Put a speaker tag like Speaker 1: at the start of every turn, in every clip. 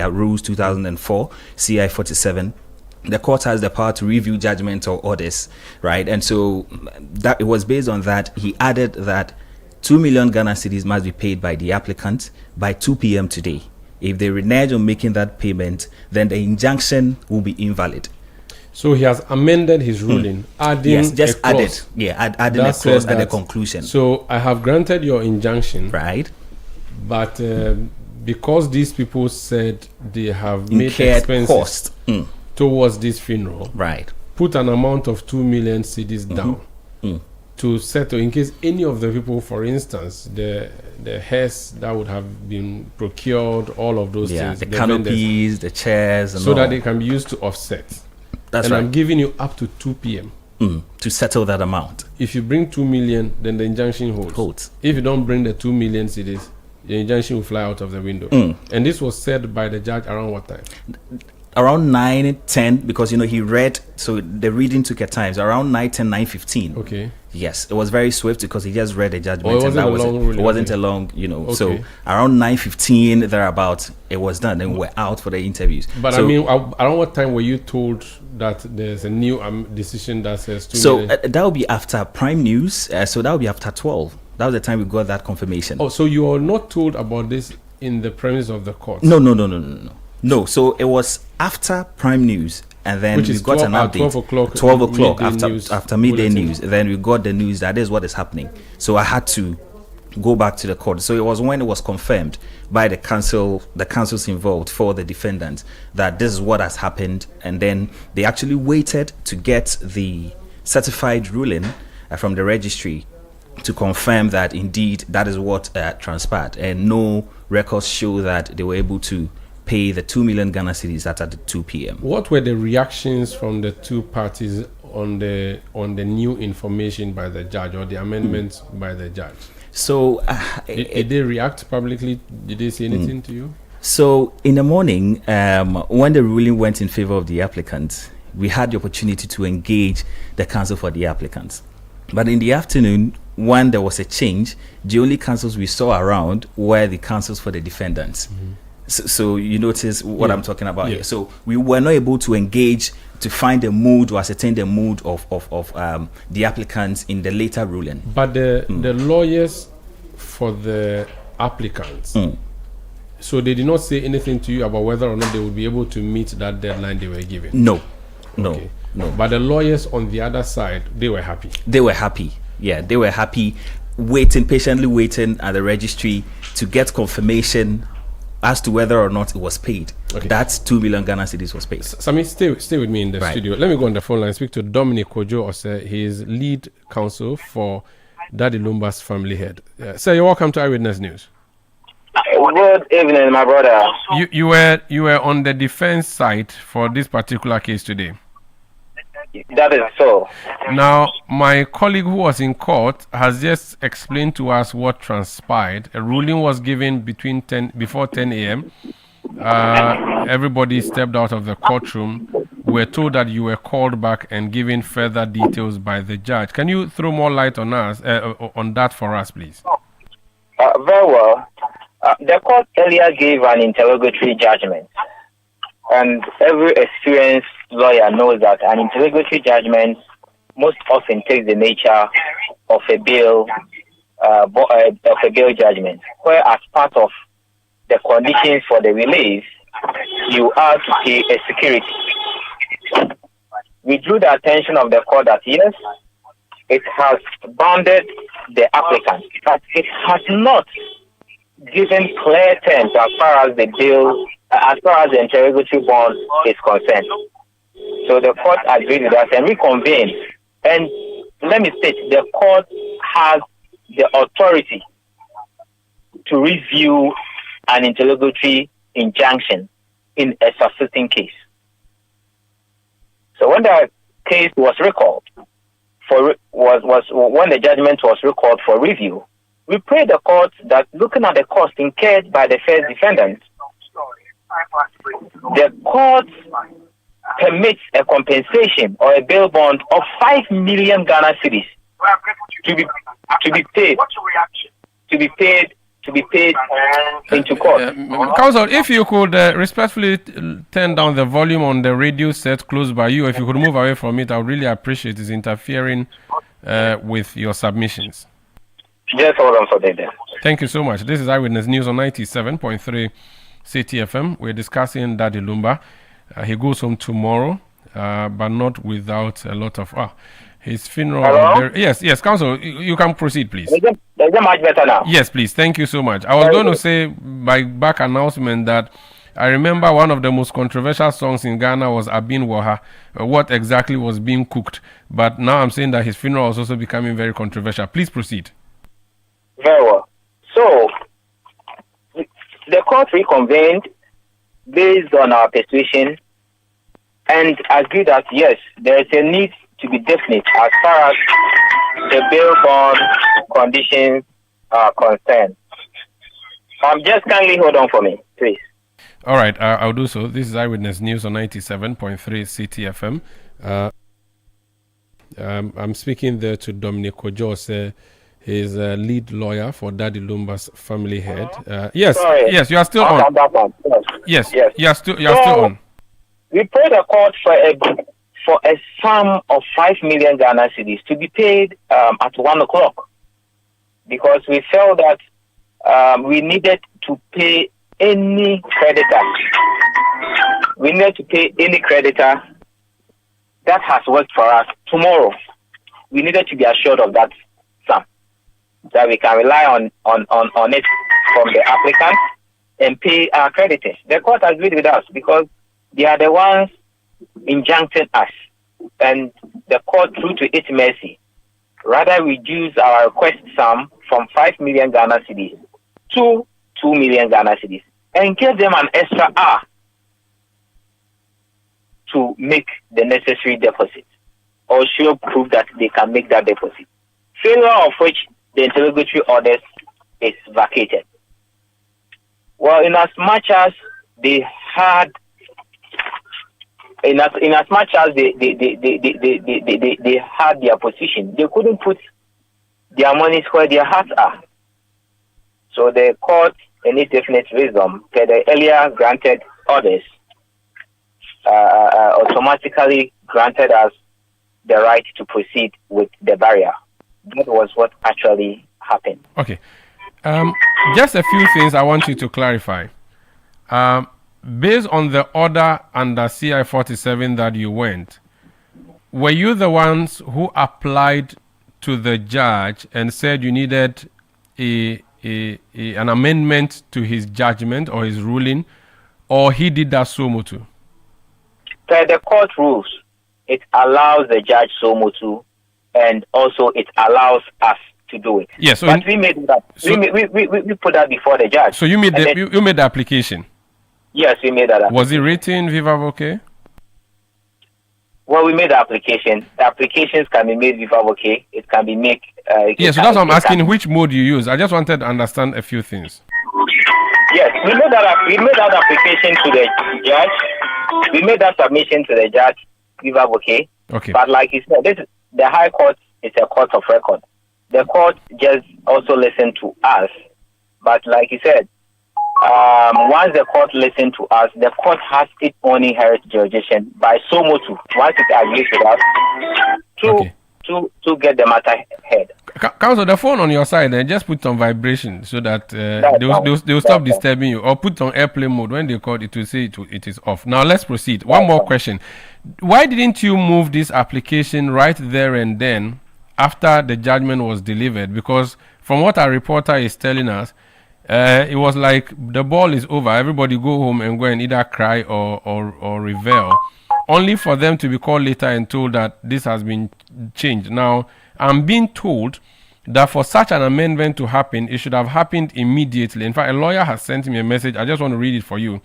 Speaker 1: Rules 2004, CI 47. The court has the power to review judgment or orders, right? And so that it was based on that. He added that 2 million Ghana cedis must be paid by the applicant by 2 p.m. today. If they renege on making that payment, then the injunction will be invalid.
Speaker 2: So he has amended his ruling, adding
Speaker 1: yes, just
Speaker 2: a clause.
Speaker 1: Adding a clause at the conclusion.
Speaker 2: So I have granted your injunction,
Speaker 1: right?
Speaker 2: But because these people said they have made expenses towards this funeral,
Speaker 1: right?
Speaker 2: Put an amount of 2 million cedis down to settle in case any of the people, for instance, the hearse that would have been procured, all of those things,
Speaker 1: the canopies, the chairs, and
Speaker 2: so
Speaker 1: all.
Speaker 2: that they can be used to offset.
Speaker 1: That's right.
Speaker 2: I'm giving you up to 2 p.m.
Speaker 1: To settle that amount.
Speaker 2: If you bring 2 million, then the injunction holds. If you don't bring the 2 million cedis, the injunction will fly out of the window. And this was said by the judge around what time?
Speaker 1: Around 9:10, because he read, so the reading took a time. So around 9:10, 9:15.
Speaker 2: Okay.
Speaker 1: Yes, it was very swift because he just read the judgment.
Speaker 2: It wasn't a long ruling.
Speaker 1: It wasn't a long, So around 9:15 thereabout, it was done, and we're out for the interviews.
Speaker 2: But so, around what time were you told that there's a new decision that says 2 million?
Speaker 1: That will be after Prime News. So that will be after 12. That was the time we got that confirmation.
Speaker 2: Oh, so you are not told about this in the premise of the court?
Speaker 1: No, so it was after Prime News, and then we got an update.
Speaker 2: 12
Speaker 1: o'clock after midday news. Then we got the news that is what is happening. So I had to go back to the court. So it was when it was confirmed by the councils involved for the defendants that this is what has happened, and then they actually waited to get the certified ruling from the registry to confirm that indeed that is what transpired, and no records show that they were able to pay the 2 million Ghana cedis at 2 p.m.
Speaker 2: What were the reactions from the two parties on the new information by the judge, or the amendments by the judge?
Speaker 1: So
Speaker 2: did they react publicly? Did they say anything to you?
Speaker 1: So in the morning, when the ruling went in favor of the applicants, we had the opportunity to engage the counsel for the applicants. But in the afternoon, when there was a change, the only counsels we saw around were the counsels for the defendants. So you notice what I'm talking about here. So we were not able to engage to find the mood or ascertain the mood of the applicants in the later ruling.
Speaker 2: But the lawyers for the applicants, so they did not say anything to you about whether or not they would be able to meet that deadline they were given?
Speaker 1: No.
Speaker 2: But the lawyers on the other side, they were happy.
Speaker 1: They were happy. Yeah, they were happy, patiently waiting at the registry to get confirmation as to whether or not it was paid. That's 2 million Ghana cedis was paid.
Speaker 2: Sami, stay with me in the studio. Let me go on the phone line and speak to Dominic Kojo. He is lead counsel for Daddy Lumba's family head. Sir, you're welcome to Eyewitness News.
Speaker 3: Good evening, my brother.
Speaker 2: You were on the defense side for this particular case today.
Speaker 3: That is so.
Speaker 2: Now, my colleague who was in court has just explained to us what transpired. A ruling was given before 10 a.m. Everybody stepped out of the courtroom. We were told that you were called back and given further details by the judge. Can you throw more light on that for us, please?
Speaker 3: Very well. The court earlier gave an interrogatory judgment. And every experienced lawyer knows that an interrogatory judgment most often takes the nature of a bail judgment, where as part of the conditions for the release, you are to pay a security. We drew the attention of the court that yes, it has bounded the applicant, but it has not given clear terms as far as the bail. As far as the interrogatory bond is concerned. So the court agreed with us and reconvened. And let me state, the court has the authority to review an interrogatory injunction in a subsisting case. So when the case was recalled, when the judgment was recalled for review, we prayed the court that looking at the cost incurred by the first defendant, the court permits a compensation or a bail bond of 5 million Ghana cedis to be paid to be paid into court.
Speaker 2: Counsel, if you could respectfully turn down the volume on the radio set close by you, if you could move away from it, I would really appreciate it. It's interfering with your submissions.
Speaker 3: Just hold on for that.
Speaker 2: Thank you so much. This is Eyewitness News on 97.3 Citi FM. We're discussing Daddy Lumba. He goes home tomorrow, but not without a lot of... his funeral...
Speaker 3: Hello?
Speaker 2: Yes, Counsel, you can proceed, please.
Speaker 3: Is it much better now?
Speaker 2: Yes, please. Thank you so much. I was going to say by back announcement that I remember one of the most controversial songs in Ghana was Abin Waha, what exactly was being cooked. But now I'm saying that his funeral is also becoming very controversial. Please proceed.
Speaker 3: Very well. So, the court reconvened based on our persuasion and agreed that, yes, there is a need to be definite as far as the bail bond conditions are concerned. Just kindly hold on for me, please.
Speaker 2: All right, I'll do so. This is Eyewitness News on 97.3 Citi FM. I'm speaking there to Dominic Kojo. He's a lead lawyer for Daddy Lumba's family head. Yes, you are still on. Yes, you are still on.
Speaker 3: We paid the court for a sum of 5 million Ghana cedis to be paid at 1 o'clock because we felt that we needed to pay any creditor. We need to pay any creditor that has worked for us tomorrow. We needed to be assured of that sum, that we can rely on it from the applicant and pay our creditors. The court agreed with us because they are the ones injuncting us, and the court, true to its mercy, rather reduce our request sum from 5 million Ghana cedis to 2 million Ghana cedis and give them an extra hour to make the necessary deposit or show proof that they can make that deposit. Failure of which the interrogatory orders is vacated. Well, in as much as they had in as much as they had their position, they couldn't put their monies where their hearts are. So the court, in its definite wisdom, per the earlier granted orders, automatically granted us the right to proceed with the barrier. That was what actually happened.
Speaker 2: Okay. Just a few things I want you to clarify. Based on the order under CI 47 that you went, were you the ones who applied to the judge and said you needed an amendment to his judgment or his ruling, or he did that Somotu?
Speaker 3: Per the court rules, it allows the judge Somotu, and also it allows us to do it.
Speaker 2: Yes,
Speaker 3: but we made that. So we put that before the judge.
Speaker 2: So you made you made the application.
Speaker 3: Yes, we made that application.
Speaker 2: Was it written Viva Voce?
Speaker 3: Well, we made the application. The applications can be made Viva Voce. It can be made.
Speaker 2: Yes, so that's what I'm asking. Which mode you use? I just wanted to understand a few things.
Speaker 3: Yes, we made that application to the judge. We made that submission to the judge Viva Voce.
Speaker 2: Okay.
Speaker 3: But like you said, this is the High Court. It's a court of record. The court just also listened to us. But like you said, once the court listened to us, the court has its own inherent jurisdiction by Somotu. Once it agrees with us to get the matter heard.
Speaker 2: Counsel, the phone on your side, just put on vibration so that they'll stop disturbing you, or put on airplane mode. When they call it will say it is off. Now let's proceed. One more question. Why didn't you move this application right there and then after the judgment was delivered? Because from what our reporter is telling us, it was like the ball is over. Everybody go home and go and either cry or revel, only for them to be called later and told that this has been changed. Now, I'm being told that for such an amendment to happen, it should have happened immediately. In fact, a lawyer has sent me a message. I just want to read it for you.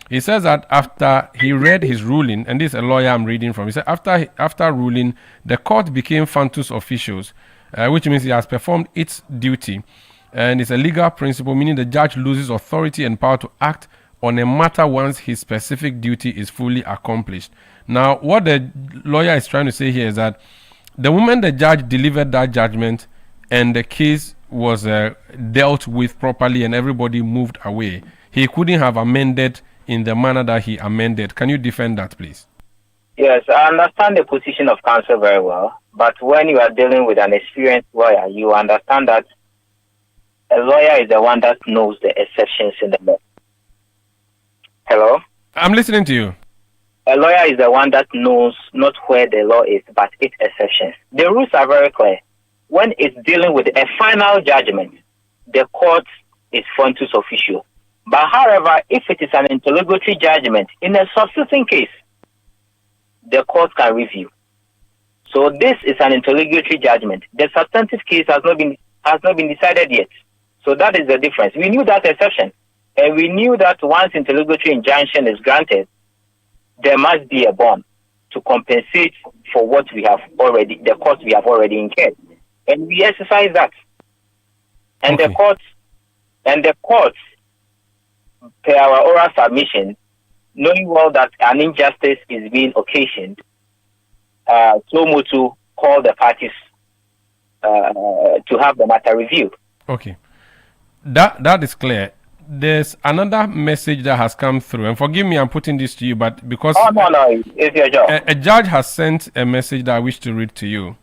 Speaker 2: He says that after he read his ruling, and this is a lawyer I'm reading from, he said after ruling, the court became Fantus officials, which means it has performed its duty. And it's a legal principle, meaning the judge loses authority and power to act on a matter once his specific duty is fully accomplished. Now, what the lawyer is trying to say here is that the moment the judge delivered that judgment and the case was dealt with properly and everybody moved away, he couldn't have amended in the manner that he amended. Can you defend that, please?
Speaker 3: Yes, I understand the position of counsel very well, but when you are dealing with an experienced lawyer, you understand that a lawyer is the one that knows the exceptions in the law. Hello?
Speaker 2: I'm listening to you.
Speaker 3: A lawyer is the one that knows not where the law is, but its exceptions. The rules are very clear. When it's dealing with a final judgment, the court is frontus officio. But however, if it is an interlocutory judgment in a subsisting case, the court can review. So this is an interlocutory judgment. The substantive case has not been decided yet. So that is the difference. We knew that exception, and we knew that once interlocutory injunction is granted, there must be a bond to compensate for what we have already, the cost we have already incurred, and we exercise that. And
Speaker 2: okay.
Speaker 3: the court, per our oral submission, knowing well that an injustice is being occasioned, to call the parties to have the matter reviewed.
Speaker 2: Okay, that is clear. There's another message that has come through, and forgive me, I'm putting this to you, but because
Speaker 3: no, it's your job.
Speaker 2: A judge has sent a message that I wish to read to you.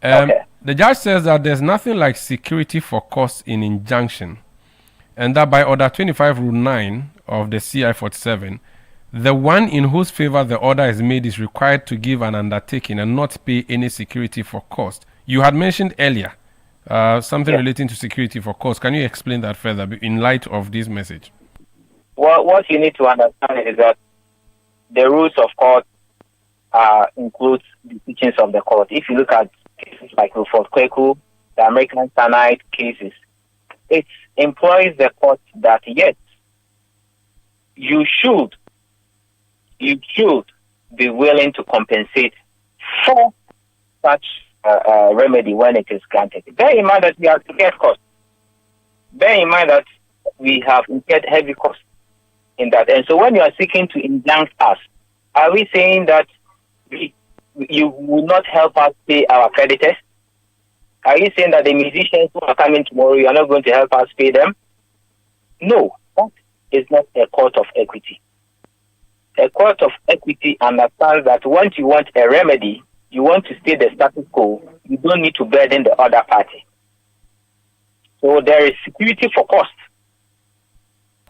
Speaker 3: Okay.
Speaker 2: The judge says that there's nothing like security for costs in injunction, and that by Order 25 Rule 9 of the CI 47, the one in whose favor the order is made is required to give an undertaking and not pay any security for cost. You had mentioned earlier something relating to security for cost. Can you explain that further in light of this message?
Speaker 3: Well, what you need to understand is that the rules of court include the teachings of the court. If you look at cases like Rufus Kweku, the American Cyanide cases, it employs the court that yes, you should be willing to compensate for such remedy when it is granted. Bear in mind that we have incurred costs. Bear in mind that we have incurred heavy costs in that. And so when you are seeking to injunct us, are we saying that you will not help us pay our creditors? Are you saying that the musicians who are coming tomorrow, you are not going to help us pay them? No, that is not a court of equity. A court of equity understands that once you want a remedy, you want to stay the status quo, you don't need to burden the other party. So there is security for cost.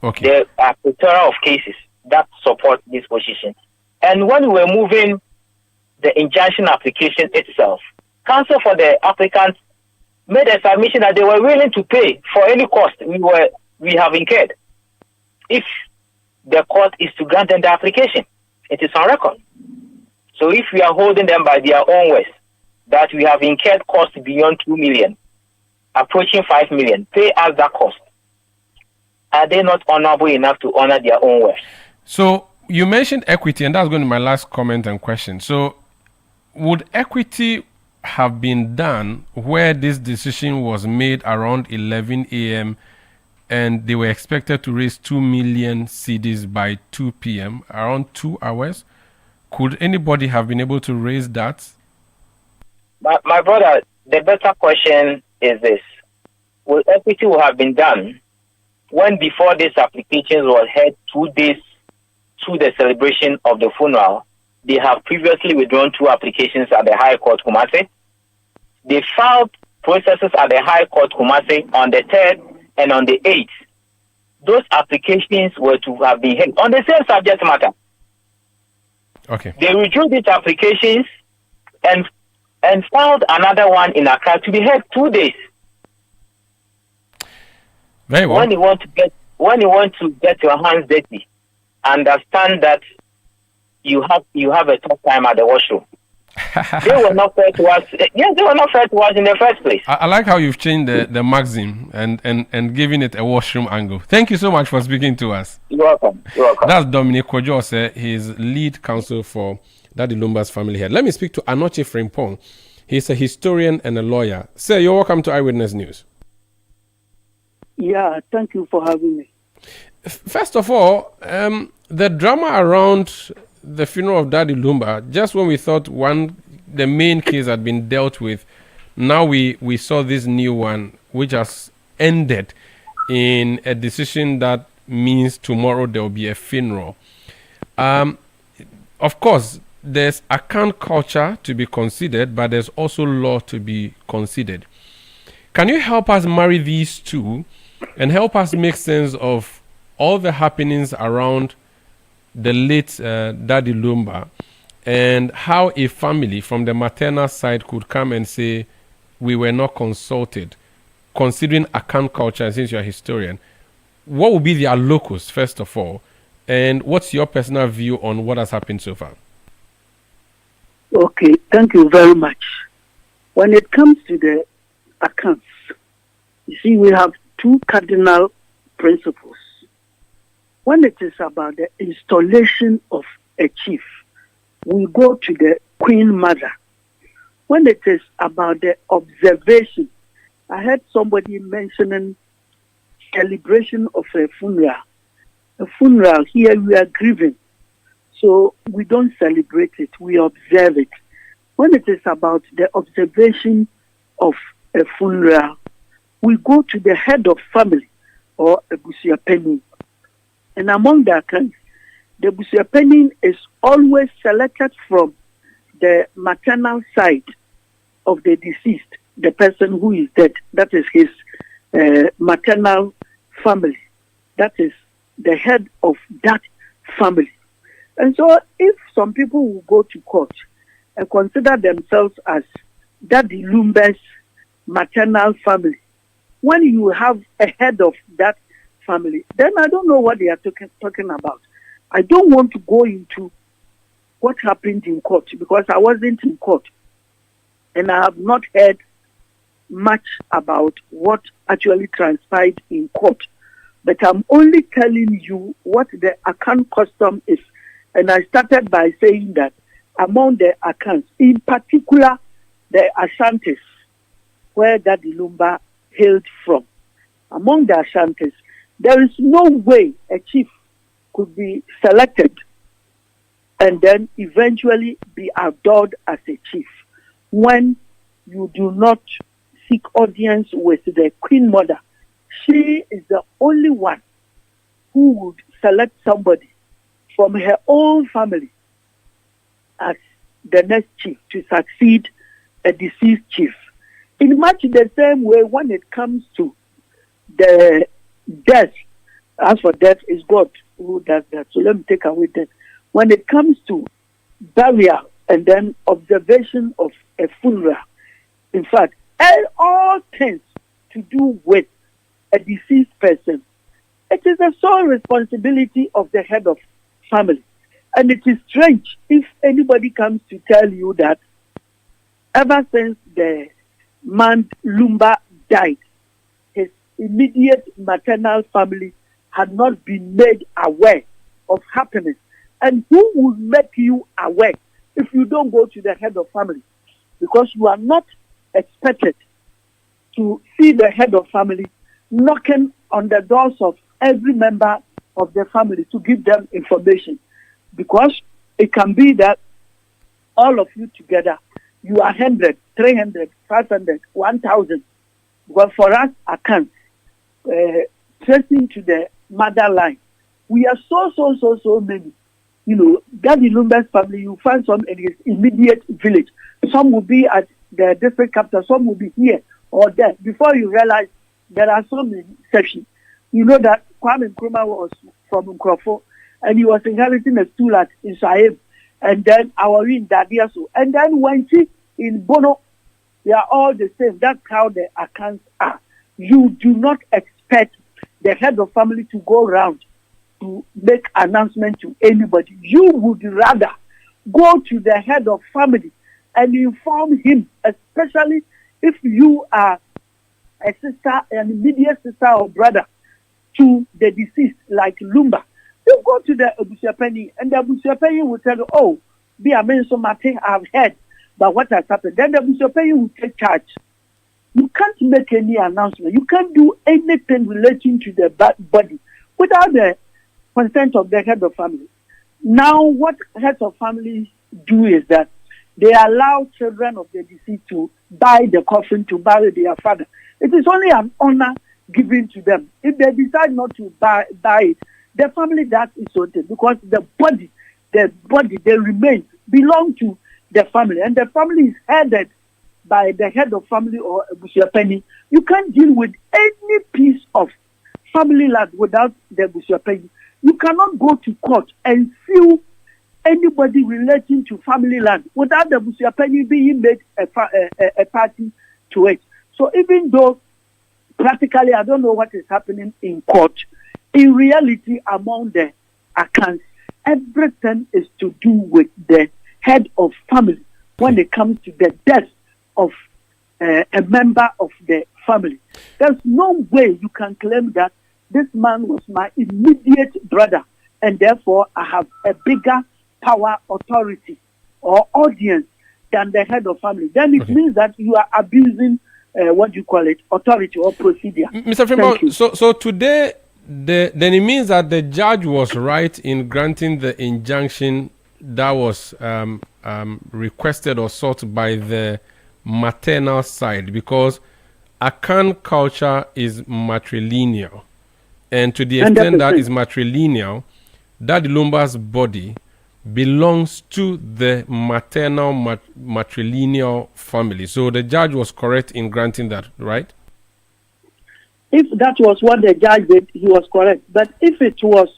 Speaker 2: Okay.
Speaker 3: There are a plethora of cases that support this position. And when we were moving the injunction application itself, counsel for the applicants made a submission that they were willing to pay for any cost we have incurred if the court is to grant them the application. It is on record. So if we are holding them by their own words that we have incurred costs beyond 2 million, approaching 5 million, pay us that cost, are they not honorable enough to honor their own words?
Speaker 2: So you mentioned equity, and that's going to be my last comment and question. So would equity have been done where this decision was made around 11 a.m. and they were expected to raise 2 million cedis by 2 p.m., around 2 hours? Could anybody have been able to raise that?
Speaker 3: My brother, the better question is this. Will equity have been done when before this application was held 2 days to the celebration of the funeral, they have previously withdrawn 2 applications at the High Court, Kumasi. They filed processes at the High Court, Kumasi on the 3rd and on the 8th. Those applications were to have been held on the same subject matter.
Speaker 2: Okay.
Speaker 3: They withdrew these applications and filed another one in Accra to be held 2 days.
Speaker 2: Very well.
Speaker 3: When you want to get your hands dirty, understand that you have a tough time at the washroom. They were not fair to us. Yes, they were not fair to us in the first place.
Speaker 2: I like how you've changed the maxim and giving it a washroom angle. Thank you so much for speaking to us.
Speaker 3: You're welcome.
Speaker 2: That's Dominic Kojo, his lead counsel for Daddy Lumba's family head. Let me speak to Anoche Frimpong. He's a historian and a lawyer. Sir, you're welcome to Eyewitness News.
Speaker 4: Yeah, thank you for having me.
Speaker 2: First of all, the drama around the funeral of Daddy Lumba, just when we thought the main case had been dealt with, now we saw this new one. which has ended in a decision that means tomorrow there will be a funeral. Of course, there's account culture to be considered, but there's also law to be considered. Can you help us marry these two and help us make sense of all the happenings around the late Daddy Lumba, and how a family from the maternal side could come and say, we were not consulted, considering account culture, and since you're a historian, what would be their locus, first of all, and what's your personal view on what has happened so far?
Speaker 4: Okay, thank you very much. When it comes to the accounts, you see, we have two cardinal principles. When it is about the installation of a chief, we go to the Queen Mother. When it is about the observation, I heard somebody mentioning celebration of a funeral. A funeral, here we are grieving. So we don't celebrate it, we observe it. When it is about the observation of a funeral, we go to the head of family or a busuapeni. And among the accounts, the busuapeni is always selected from the maternal side of the deceased, the person who is dead. That is his maternal family. That is the head of that family. And so if some people will go to court and consider themselves as Daddy Lumba's maternal family, when you have a head of that family, then I don't know what they are talking about. I don't want to go into what happened in court because I wasn't in court and I have not heard much about what actually transpired in court. But I'm only telling you what the account custom is. And I started by saying that among the accounts, in particular the Ashantis, where Daddy Lumba hailed from, among the Ashantis, there is no way a chief could be selected and then eventually be adored as a chief when you do not seek audience with the Queen Mother. She is the only one who would select somebody from her own family as the next chief to succeed a deceased chief. In much the same way when it comes to the death, as for death, is God who does that. So let me take away that. When it comes to burial and then observation of a funeral, in fact, all things to do with a deceased person, it is the sole responsibility of the head of family. And it is strange if anybody comes to tell you that ever since the man Lumba died, his immediate maternal family had not been made aware of happenings. And who would make you aware if you don't go to the head of family? Because you are not expected to see the head of family knocking on the doors of every member of the family to give them information. Because it can be that all of you together, you are 100, 300, 500, 1,000. But for us, accounts, tracing to the mother line, we are so many. You know, Daddy Lumba's family, you find some in his immediate village. Some will be at the district capital, some will be here or there. Before you realize, there are some in section. You know that Kwame Nkrumah was from Nkrofo, and he was inheriting a stool at Isaib, and then our in Dadiaso, and then Wenchi in Bono. They are all the same. That's how the accounts are. You do not expect the head of family to go around to make announcement to anybody. You would rather go to the head of family and inform him, especially if you are a sister, an immediate sister or brother to the deceased, like Lumba. You go to the busuapeni, and the busuapeni will tell you, oh, be a man so much I've heard about what has happened. Then the busuapeni will take charge. You can't make any announcement. You can't do anything relating to the body without the consent of the head of family. Now, what heads of families do is that they allow children of the deceased to buy the coffin to bury their father. It is only an honor given to them. If they decide not to buy it, the family that is sorted, because the body, the remains belong to the family, and the family is headed by the head of family or a busuapeni. You can't deal with any piece of family land without the busuapeni. You cannot go to court and sue anybody relating to family land without the busuapeni being made a party to it. So even though practically I don't know what is happening in court, in reality among the accounts, everything is to do with the head of family when it comes to the death of a member of the family. There's no way you can claim that this man was my immediate brother and therefore I have a bigger power, authority or audience than the head of family. Then it means that you are abusing authority or procedure.
Speaker 2: Mr. Fremont, so today, then it means that the judge was right in granting the injunction that was requested or sought by the maternal side, because Akan culture is matrilineal, and to the extent that is matrilineal, Daddy Lumba's body belongs to the maternal matrilineal family. So the judge was correct in granting that, right?
Speaker 4: If that was what the judge did, he was correct. But if it was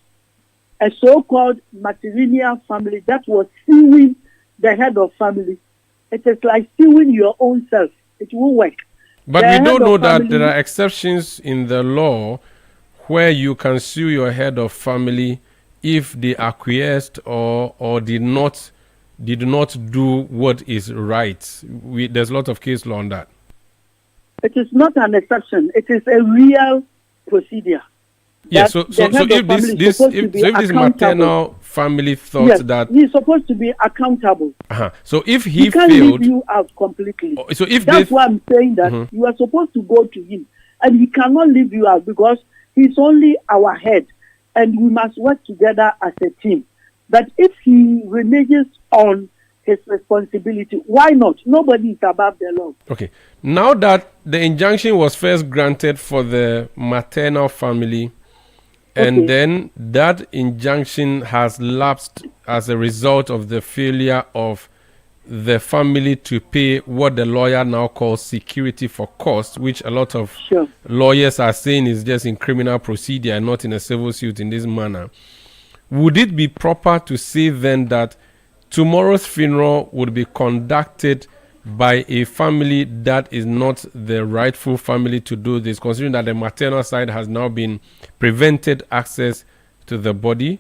Speaker 4: a so-called matrilineal family that was suing the head of family, it is like suing your own self. It won't work.
Speaker 2: But we don't know that there are exceptions in the law where you can sue your head of family if they acquiesced or did not do what is right. There's a lot of case law on that.
Speaker 4: It is not an exception. It is a real procedure.
Speaker 2: Yes. So if this maternal family thought that
Speaker 4: he's supposed to be accountable.
Speaker 2: So if he
Speaker 4: can't
Speaker 2: failed,
Speaker 4: leave you out completely.
Speaker 2: So if
Speaker 4: that's why I'm saying that you are supposed to go to him, and he cannot leave you out because he's only our head, and we must work together as a team. But if he reneges on his responsibility, why not? Nobody is above the law.
Speaker 2: Okay. Now that the injunction was first granted for the maternal family, and then that injunction has lapsed as a result of the failure of the family to pay what the lawyer now calls security for cost, which a lot of lawyers are saying is just in criminal procedure and not in a civil suit in this manner. Would it be proper to say then that tomorrow's funeral would be conducted by a family that is not the rightful family to do this, considering that the maternal side has now been prevented access to the body,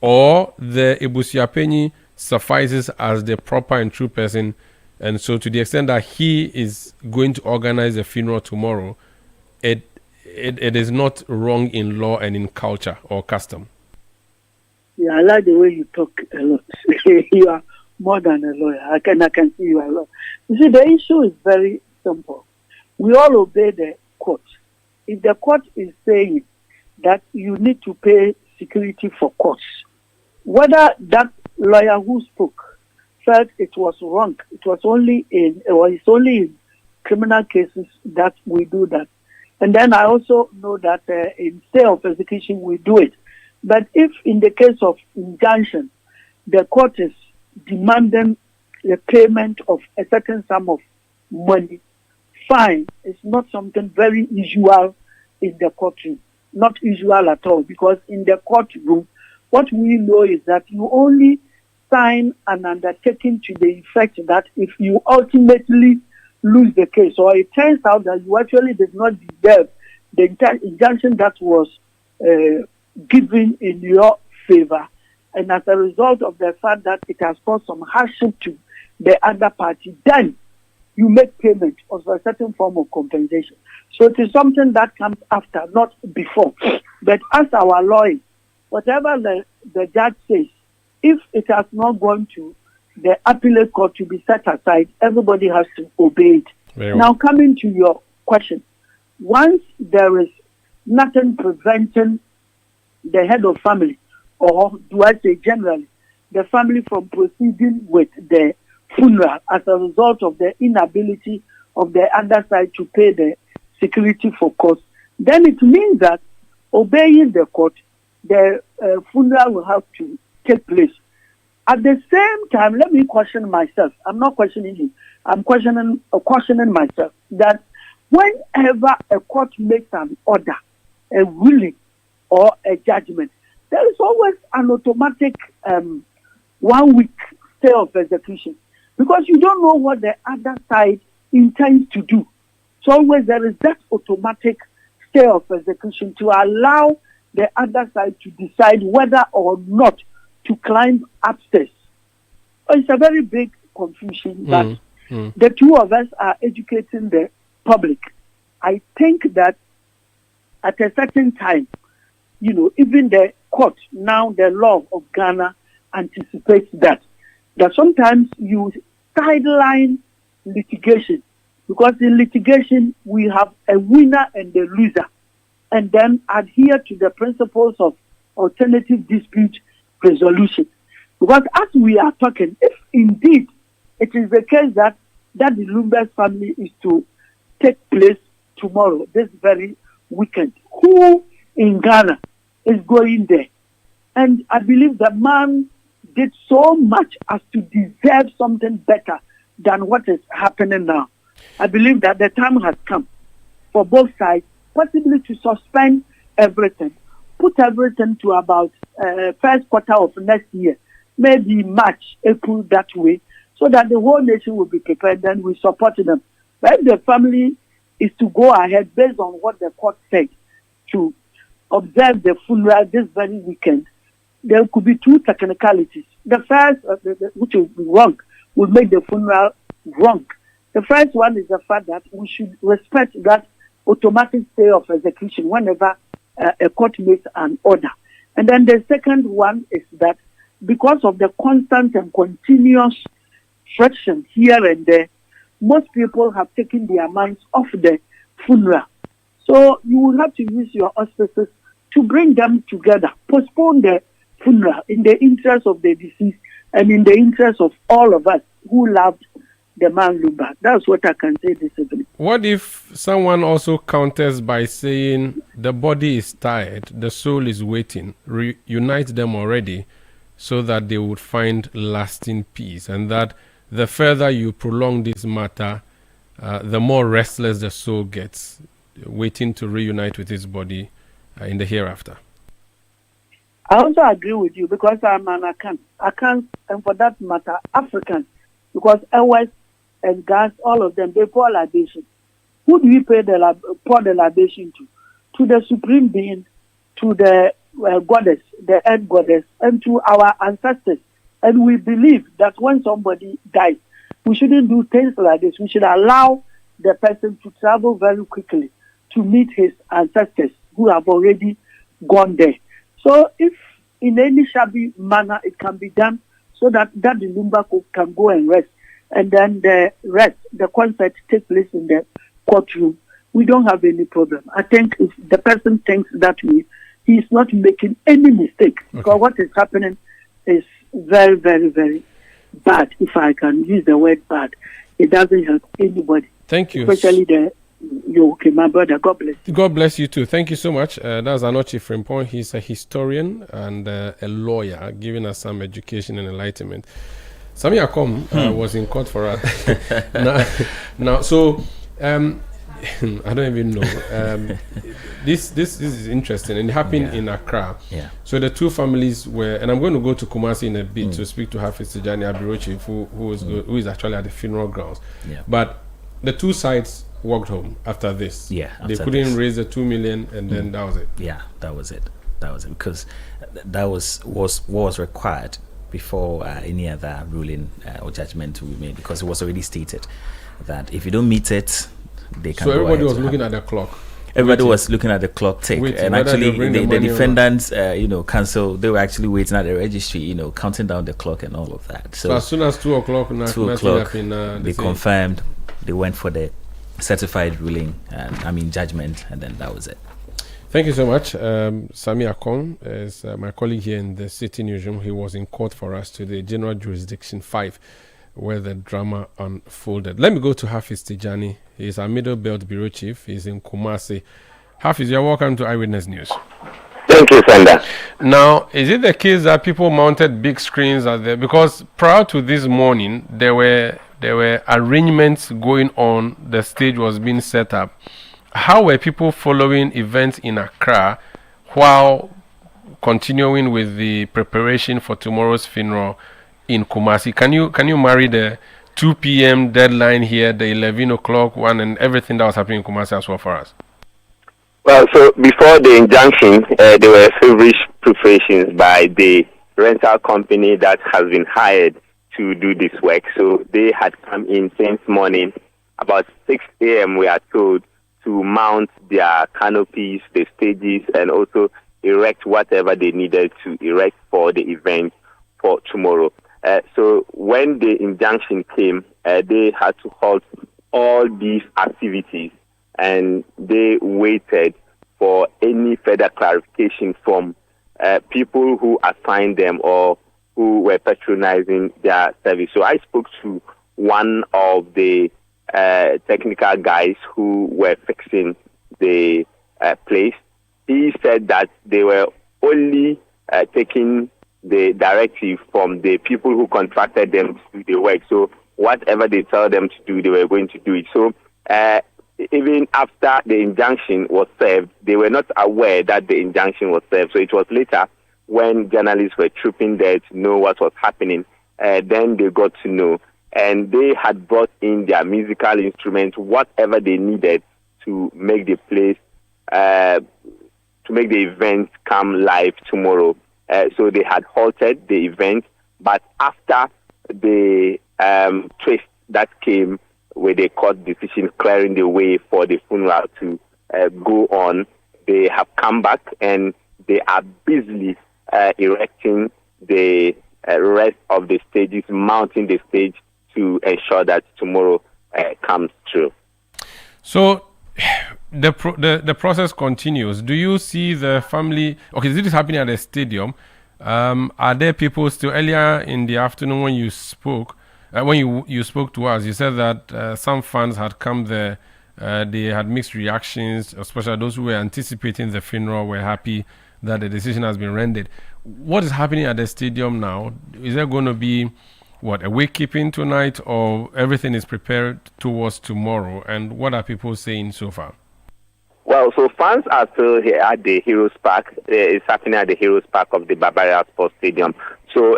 Speaker 2: or the Ebusiapeni suffices as the proper and true person, and so to the extent that he is going to organize a funeral tomorrow, it is not wrong in law and in culture or custom?
Speaker 4: Yeah, I like the way you talk a lot. You are more than a lawyer. I can see you are a lawyer. You see, the issue is very simple. We all obey the court. If the court is saying that you need to pay security for courts, whether that lawyer who spoke felt it was wrong, it's only in criminal cases that we do that. And then I also know that in stay of execution we do it. But if in the case of injunction, the court is demanding the payment of a certain sum of money, fine. It's not something very usual in the courtroom. Not usual at all, because in the courtroom, what we know is that you only sign an undertaking to the effect that if you ultimately lose the case, or it turns out that you actually did not deserve the injunction that was given in your favor, and as a result of the fact that it has caused some hardship to the other party, then you make payment of a certain form of compensation. So it is something that comes after, not before. But as our lawyer, whatever the judge says, if it has not gone to the appellate court to be set aside, everybody has to obey it. Now, coming to your question, once there is nothing preventing the head of family, or do I say generally, the family from proceeding with the funeral as a result of the inability of the other side to pay the security for court, then it means that obeying the court, the funeral will have to take place. At the same time, let me question myself. I'm not questioning you. I'm questioning myself that whenever a court makes an order, a ruling, or a judgment, there is always an automatic 1 week stay of execution, because you don't know what the other side intends to do. So always there is that automatic stay of execution to allow the other side to decide whether or not to climb upstairs. It's a very big confusion, but the two of us are educating the public. I think that at a certain time, even the court, now the law of Ghana anticipates that sometimes you sideline litigation, because in litigation we have a winner and a loser, and then adhere to the principles of alternative dispute resolution. Because as we are talking, if indeed it is the case that the Lumba's family is to take place tomorrow, this very weekend, who in Ghana is going there? And I believe the man did so much as to deserve something better than what is happening now. I believe that the time has come for both sides possibly to suspend everything, put everything to about first quarter of next year, maybe March, April, that way, so that the whole nation will be prepared, then we support them. But if the family is to go ahead based on what the court said to observe the funeral this very weekend, there could be two technicalities. The first, which will be wrong, will make the funeral wrong. The first one is the fact that we should respect that automatic stay of execution whenever a court makes an order. And then the second one is that because of the constant and continuous friction here and there, most people have taken their minds off the funeral. So you will have to use your auspices to bring them together, postpone the funeral in the interest of the deceased and in the interest of all of us who loved the man Lumba. That's what I can say this evening.
Speaker 2: What if someone also counters by saying the body is tired, the soul is waiting, reunite them already so that they would find lasting peace, and that the further you prolong this matter, the more restless the soul gets, waiting to reunite with his body in the hereafter?
Speaker 4: I also agree with you, because I'm an Akan, and for that matter, African, because West and Gas, all of them, they pour libation. Who do we pour the libation to? To the Supreme Being, to the goddess, the earth goddess, and to our ancestors. And we believe that when somebody dies, we shouldn't do things like this. We should allow the person to travel very quickly to meet his ancestors who have already gone there. So if in any shabby manner it can be done so that Lumba can go and rest, and then the rest, the concert take place in the courtroom, we don't have any problem. I think if the person thinks that way, he is not making any mistake. Okay. Because what is happening is very, very, very bad. If I can use the word bad, it doesn't help anybody.
Speaker 2: Thank you.
Speaker 4: Especially okay, my brother. God bless you.
Speaker 2: God bless you too. Thank you so much. That's Anochi Frimpong. He's a historian and a lawyer, giving us some education and enlightenment. Sami Akom was in court for us. now, so I don't even know. This is interesting, and it happened in Accra.
Speaker 1: Yeah.
Speaker 2: So the two families were, and I'm going to go to Kumasi in a bit to speak to Hafiz Tijani Abirochi, who is actually at the funeral grounds. Yeah. But the two sides walked home after this.
Speaker 1: Yeah.
Speaker 2: They couldn't raise the 2 million, and then that was it.
Speaker 1: Yeah, that was it. Because that was what was required before any other ruling or judgment to be made, because it was already stated that if you don't meet it, they can.
Speaker 2: So everybody was looking at the clock.
Speaker 1: Everybody was looking at the clock tick, and actually the defendants, counsel, they were actually waiting at the registry, counting down the clock and all of that.
Speaker 2: So as soon as 2 o'clock,
Speaker 1: they confirmed, they went for the certified ruling, judgment, and then that was it.
Speaker 2: Thank you so much. Sami Akon is my colleague here in the Citi Newsroom. He was in court for us today, General Jurisdiction 5. where the drama unfolded. Let me go to Hafiz Tijani. He's our Middle Belt Bureau Chief. He's in Kumasi. Hafiz, you're welcome to Eyewitness News.
Speaker 5: Thank you, Sanda.
Speaker 2: Now, is it the case that people mounted big screens out there? Because prior to this morning, there were arrangements going on. The stage was being set up. How were people following events in Accra while continuing with the preparation for tomorrow's funeral in Kumasi? Can you marry the 2 p.m. deadline here, the 11 o'clock one, and everything that was happening in Kumasi as well for us?
Speaker 5: Well, so before the injunction, there were feverish preparations by the rental company that has been hired to do this work. So they had come in since morning, about 6 a.m. we are told, to mount their canopies, the stages, and also erect whatever they needed to erect for the event for tomorrow. So when the injunction came, they had to halt all these activities, and they waited for any further clarification from people who assigned them or who were patronizing their service. So I spoke to one of the technical guys who were fixing the place. He said that they were only taking the directive from the people who contracted them to do the work. So whatever they tell them to do, they were going to do it. So even after the injunction was served, they were not aware that the injunction was served. So it was later when journalists were trooping there to know what was happening, then they got to know. And they had brought in their musical instruments, whatever they needed to make the place, to make the event come live tomorrow. So they had halted the event, but after the twist that came with a court decision clearing the way for the funeral to go on, they have come back and they are busily erecting the rest of the stages, mounting the stage to ensure that tomorrow comes true.
Speaker 2: So the process continues. Do you see the family? Okay, this is happening at the stadium. Are there people still? Earlier in the afternoon when you spoke, when you spoke to us, you said that some fans had come there. They had mixed reactions, especially those who were anticipating the funeral were happy that the decision has been rendered. What is happening at the stadium now? Is there going to be a wakekeeping tonight, or everything is prepared towards tomorrow? And what are people saying so far?
Speaker 5: Well, so fans are still here at the Heroes Park. It's happening at the Heroes Park of the Barbarian Sports Stadium. So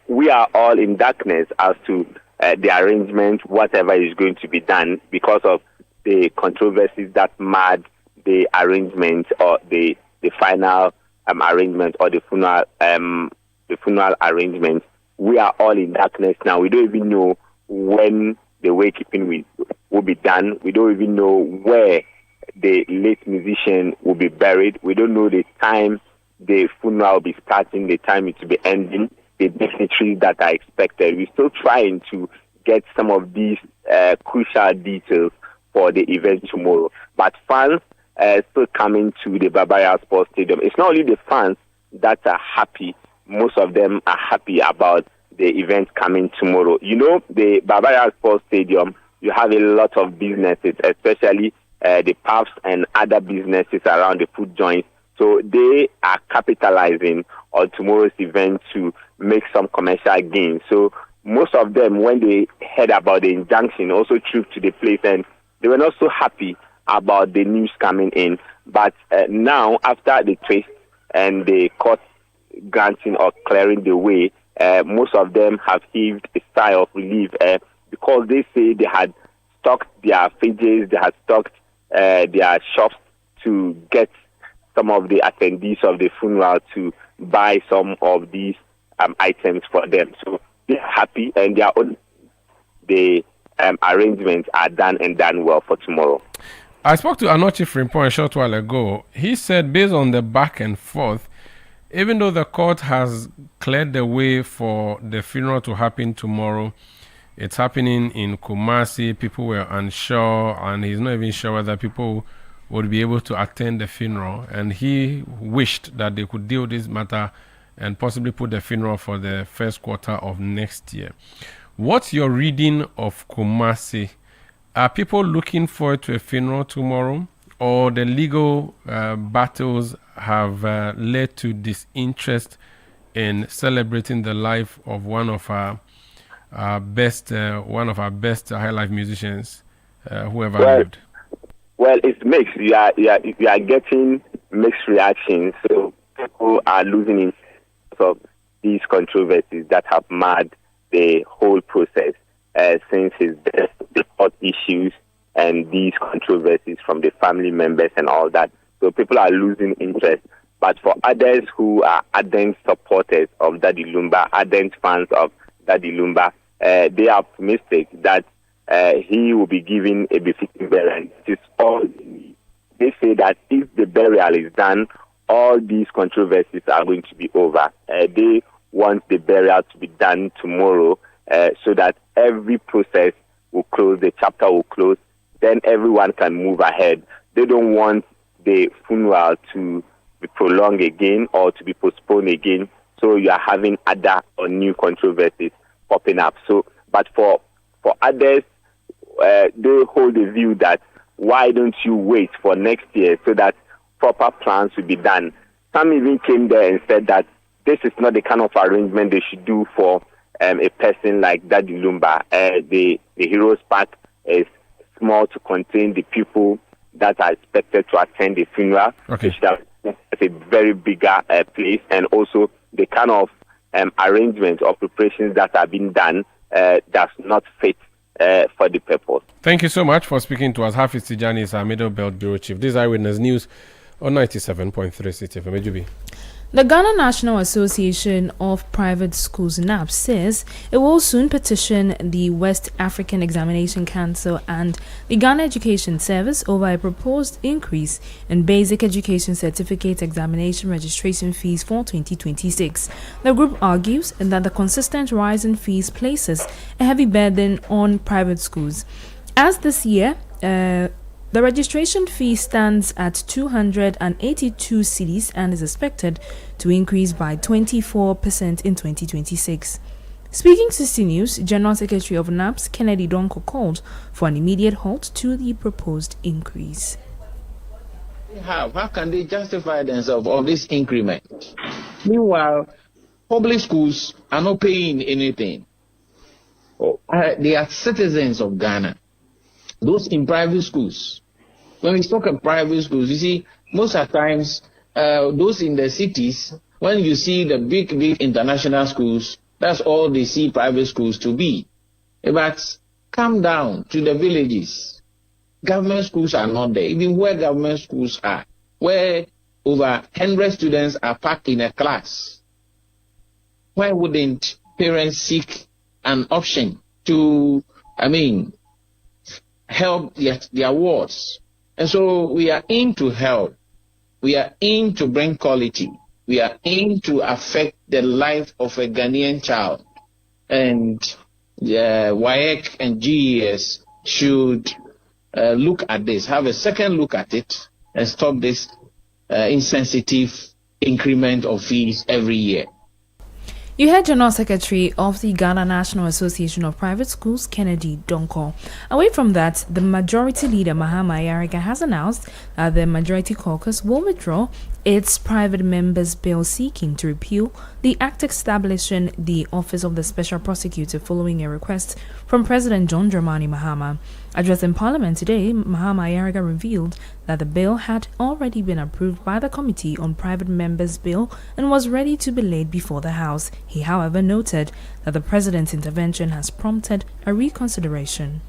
Speaker 5: we are all in darkness as to the arrangement, whatever is going to be done, because of the controversies that marred the arrangement or the final arrangement or the funeral arrangement. We are all in darkness now. We don't even know when the wakekeeping will be done. We don't even know where the late musician will be buried. We don't know the time the funeral will be starting, the time it will be ending, the dignitaries that are expected. We're still trying to get some of these crucial details for the event tomorrow. But fans still coming to the Barbarian Sports Stadium. It's not only the fans that are happy. Most of them are happy about the event coming tomorrow. You know, the Barbarian Sports Stadium, you have a lot of businesses, especially the pubs and other businesses around the food joints. So they are capitalizing on tomorrow's event to make some commercial gains. So most of them, when they heard about the injunction, also trooped to the place, and they were not so happy about the news coming in. But now, after the twist and the court granting or clearing the way, most of them have heaved a sigh of relief because they say they had stocked their fridges, they had stocked their shops to get some of the attendees of the funeral to buy some of these items for them. So they're happy, and the arrangements are done and done well for tomorrow.
Speaker 2: I spoke to Anochi Frimpong a short while ago. He said, based on the back and forth, even though the court has cleared the way for the funeral to happen tomorrow, it's happening in Kumasi. People were unsure, and he's not even sure whether people would be able to attend the funeral. And he wished that they could deal with this matter and possibly put the funeral for the first quarter of next year. What's your reading of Kumasi? Are people looking forward to a funeral tomorrow, or the legal battles have led to disinterest in celebrating the life of one of our best high life musicians, whoever lived?
Speaker 5: Well, it's mixed. You are getting mixed reactions. So people are losing interest of these controversies that have marred the whole process since his death, the court issues and these controversies from the family members and all that. So people are losing interest. But for others who are ardent supporters of Daddy Lumba, ardent fans of Daddy Lumba, they are optimistic that he will be given a befitting burial. They say that if the burial is done, all these controversies are going to be over. They want the burial to be done tomorrow so that every process will close, the chapter will close, then everyone can move ahead. They don't want the funeral to be prolonged again or to be postponed again, so you are having other or new controversies popping up. So, but for others, they hold the view that why don't you wait for next year so that proper plans will be done. Some even came there and said that this is not the kind of arrangement they should do for a person like Daddy Lumba. The Heroes Park is small to contain the people that are expected to attend the funeral.
Speaker 2: Okay.
Speaker 5: They should have a very bigger place, and also the kind of arrangements or preparations that are being done does not fit for the purpose.
Speaker 2: Thank you so much for speaking to us. Hafiz Tijani is our Middle Belt Bureau Chief. This is Eyewitness News on 97.3 Citi FM. Ejubi.
Speaker 6: The Ghana National Association of Private Schools (NAP) says it will soon petition the West African Examination Council and the Ghana Education Service over a proposed increase in basic education certificate examination registration fees for 2026. The group argues that the consistent rise in fees places a heavy burden on private schools. As this year, the registration fee stands at 282 cedis and is expected to increase by 24% in 2026. Speaking to Citi News, General Secretary of NAPS, Kennedy Donko, called for an immediate halt to the proposed increase.
Speaker 7: How can they justify themselves of this increment? Meanwhile, public schools are not paying anything. They are citizens of Ghana. Those in private schools, when we talk of private schools, you see, most of the times, those in the cities, when you see the big international schools, that's all they see private schools to be. But come down to the villages. Government schools are not there. Even where government schools are, where over 100 students are packed in a class, why wouldn't parents seek an option to, help their wards? And so we are in to help. We are in to bring quality. We are in to affect the life of a Ghanaian child. And WAEC and GES should look at this, have a second look at it, and stop this insensitive increment of fees every year.
Speaker 6: You heard General Secretary of the Ghana National Association of Private Schools, Kennedy Donko. Away from that, the Majority Leader, Mahama Ayariga, has announced that the Majority Caucus will withdraw its private members' bill seeking to repeal the act establishing the Office of the Special Prosecutor following a request from President John Dramani Mahama. Addressing Parliament today, Mahama Ayariga revealed that the bill had already been approved by the Committee on Private Members' Bill and was ready to be laid before the House. He, however, noted that the President's intervention has prompted a reconsideration.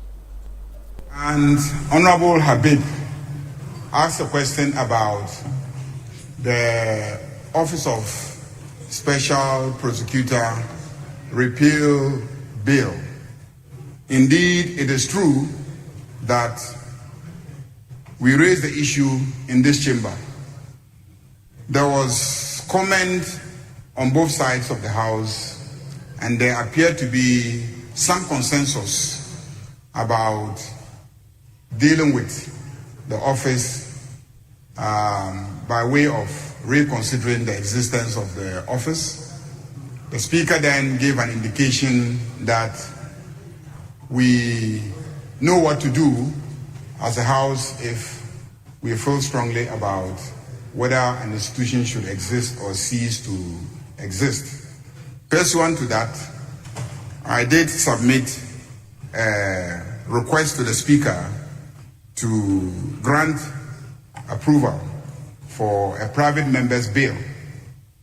Speaker 8: And Honorable Habib asked a question about the Office of Special Prosecutor repeal bill. Indeed, it is true that we raised the issue in this chamber. There was comment on both sides of the House, and there appeared to be some consensus about dealing with the office by way of reconsidering the existence of the office. The Speaker then gave an indication that we know what to do as a House if we feel strongly about whether an institution should exist or cease to exist. Pursuant to that, I did submit a request to the Speaker to grant approval for a private member's bill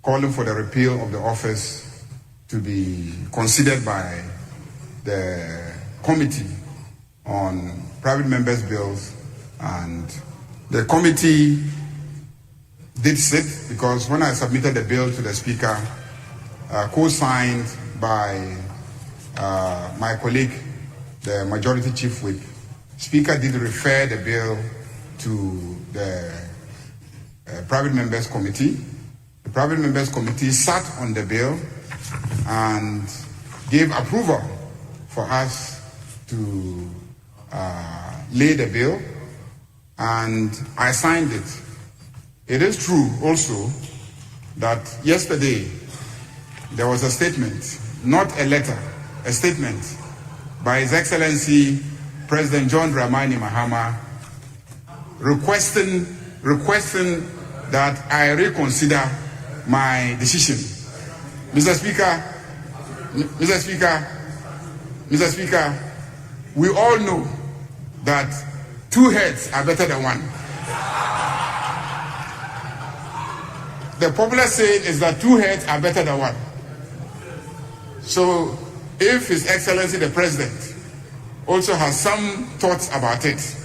Speaker 8: calling for the repeal of the office to be considered by the Committee on Private Members' Bills. And the committee did sit, because when I submitted the bill to the Speaker, co-signed by my colleague, the Majority Chief Whip, Speaker did refer the bill to the Private Members Committee. The Private Members Committee sat on the bill and gave approval for us to lay the bill, and I signed it. It is true also that yesterday there was a statement, not a letter, a statement by His Excellency President John Dramani Mahama requesting that I reconsider my decision. Mr. Speaker, we all know that two heads are better than one. The popular saying is that two heads are better than one. So if His Excellency the President also has some thoughts about it,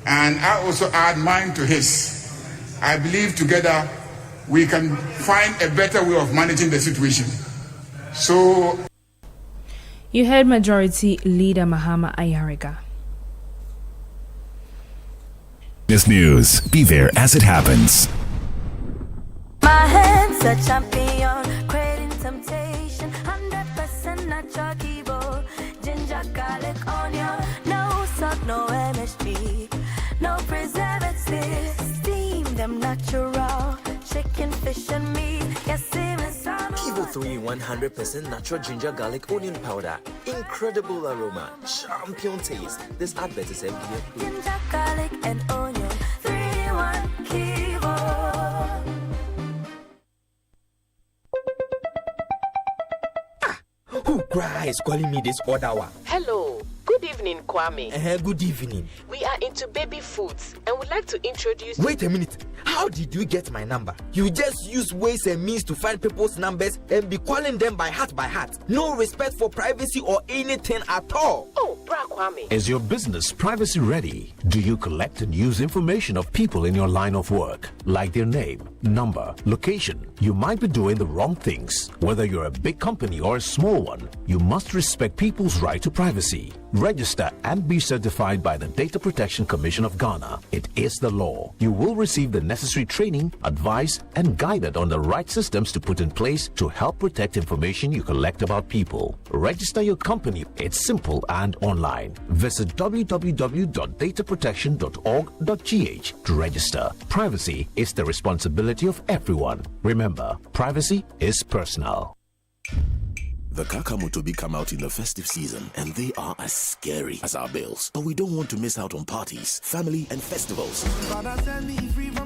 Speaker 8: and I also add mine to his, I believe together we can find a better way of managing the situation. So
Speaker 6: you heard Majority Leader Mahama Ayariga.
Speaker 9: This news, be there as it happens.
Speaker 10: My hands are champion, creating temptation, 100% natural keyboard, ginger, garlic, onion, no salt, no MSG, no preservatives, steam them natural, chicken, fish and meat, yes,
Speaker 11: Kivo 3 100% natural ginger garlic onion powder. Incredible aroma, champion taste. This advert is FDA.
Speaker 10: Ginger, garlic and onion, 3-in-1 Kivo.
Speaker 11: Who is calling me this other one?
Speaker 12: Hello. Good evening, Kwame.
Speaker 11: Good evening.
Speaker 12: We are into baby foods and would like to introduce...
Speaker 11: Wait a minute. How did you get my number? You just use ways and means to find people's numbers and be calling them by heart. No respect for privacy or anything at all.
Speaker 12: Oh, Bra Kwame.
Speaker 9: Is your business privacy ready? Do you collect and use information of people in your line of work, like their name, number, location? You might be doing the wrong things. Whether you're a big company or a small one, you must respect people's right to privacy. Register and be certified by the Data Protection Commission of Ghana. It is the law. You will receive the necessary training, advice, and guided on the right systems to put in place to help protect information you collect about people. Register your company. It's simple and online. Visit www.dataprotection.org.gh to register. Privacy is the responsibility of everyone. Remember, privacy is personal.
Speaker 13: The Kakamotobi come out in the festive season, and they are as scary as our bills. But we don't want to miss out on parties, family, and festivals.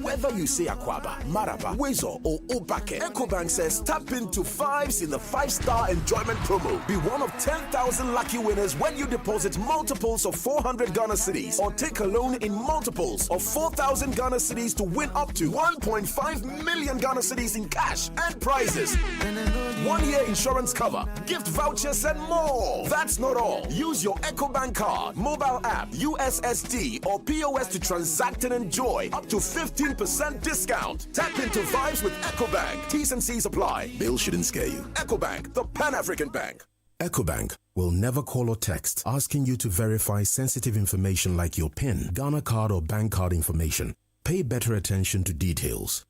Speaker 13: Whether you say Akwaba, Maraba, Wezo, or Obake, EcoBank says tap into fives in the 5-star enjoyment promo. Be one of 10,000 lucky winners when you deposit multiples of 400 Ghana cedis or take a loan in multiples of 4,000 Ghana cedis to win up to 1.5 million Ghana cedis in cash and prizes. 1-year insurance cover, gift vouchers, and more. That's not all. Use your EcoBank card, mobile app, USSD, or POS to transact and enjoy up to 15% discount. Tap into vibes with EcoBank. T's and C's apply. Bill shouldn't scare you. EcoBank, the Pan-African Bank.
Speaker 14: EcoBank will never call or text asking you to verify sensitive information like your PIN, Ghana card, or bank card information. Pay better attention to details.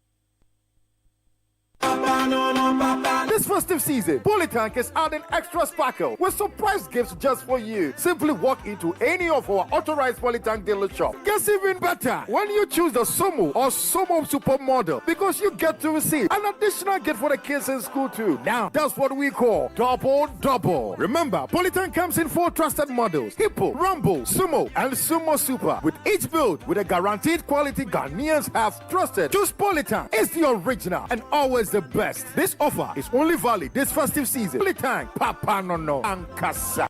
Speaker 15: This festive season, Polytank is adding extra sparkle with surprise gifts just for you. Simply walk into any of our authorized Polytank dealer shop. Gets even better when you choose the Somo or Somo Super model because you get to receive an additional gift for the kids in school too. Now, that's what we call double. Remember, Polytank comes in 4 trusted models: Hippo, Rumble, Sumo, and Sumo Super, with each build with a guaranteed quality Ghanaians have trusted. Choose Polytank. It's the original and always the best. This offer is only valid this festive season. Polytank, Papa no Ankasa.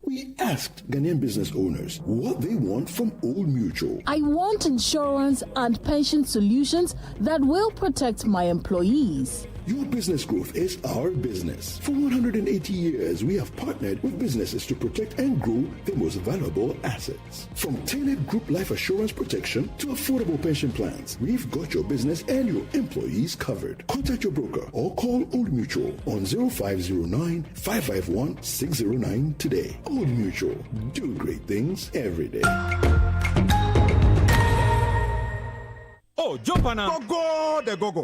Speaker 16: We asked Ghanaian business owners what they want from Old Mutual.
Speaker 17: I want insurance and pension solutions that will protect my employees.
Speaker 16: Your business growth is our business. For 180 years, we have partnered with businesses to protect and grow their most valuable assets. From tailored group life assurance protection to affordable pension plans, we've got your business and your employees covered. Contact your broker or call Old Mutual on 0509 551 609 today. Old Mutual, do great things every day.
Speaker 18: Oh, jump on now. Go.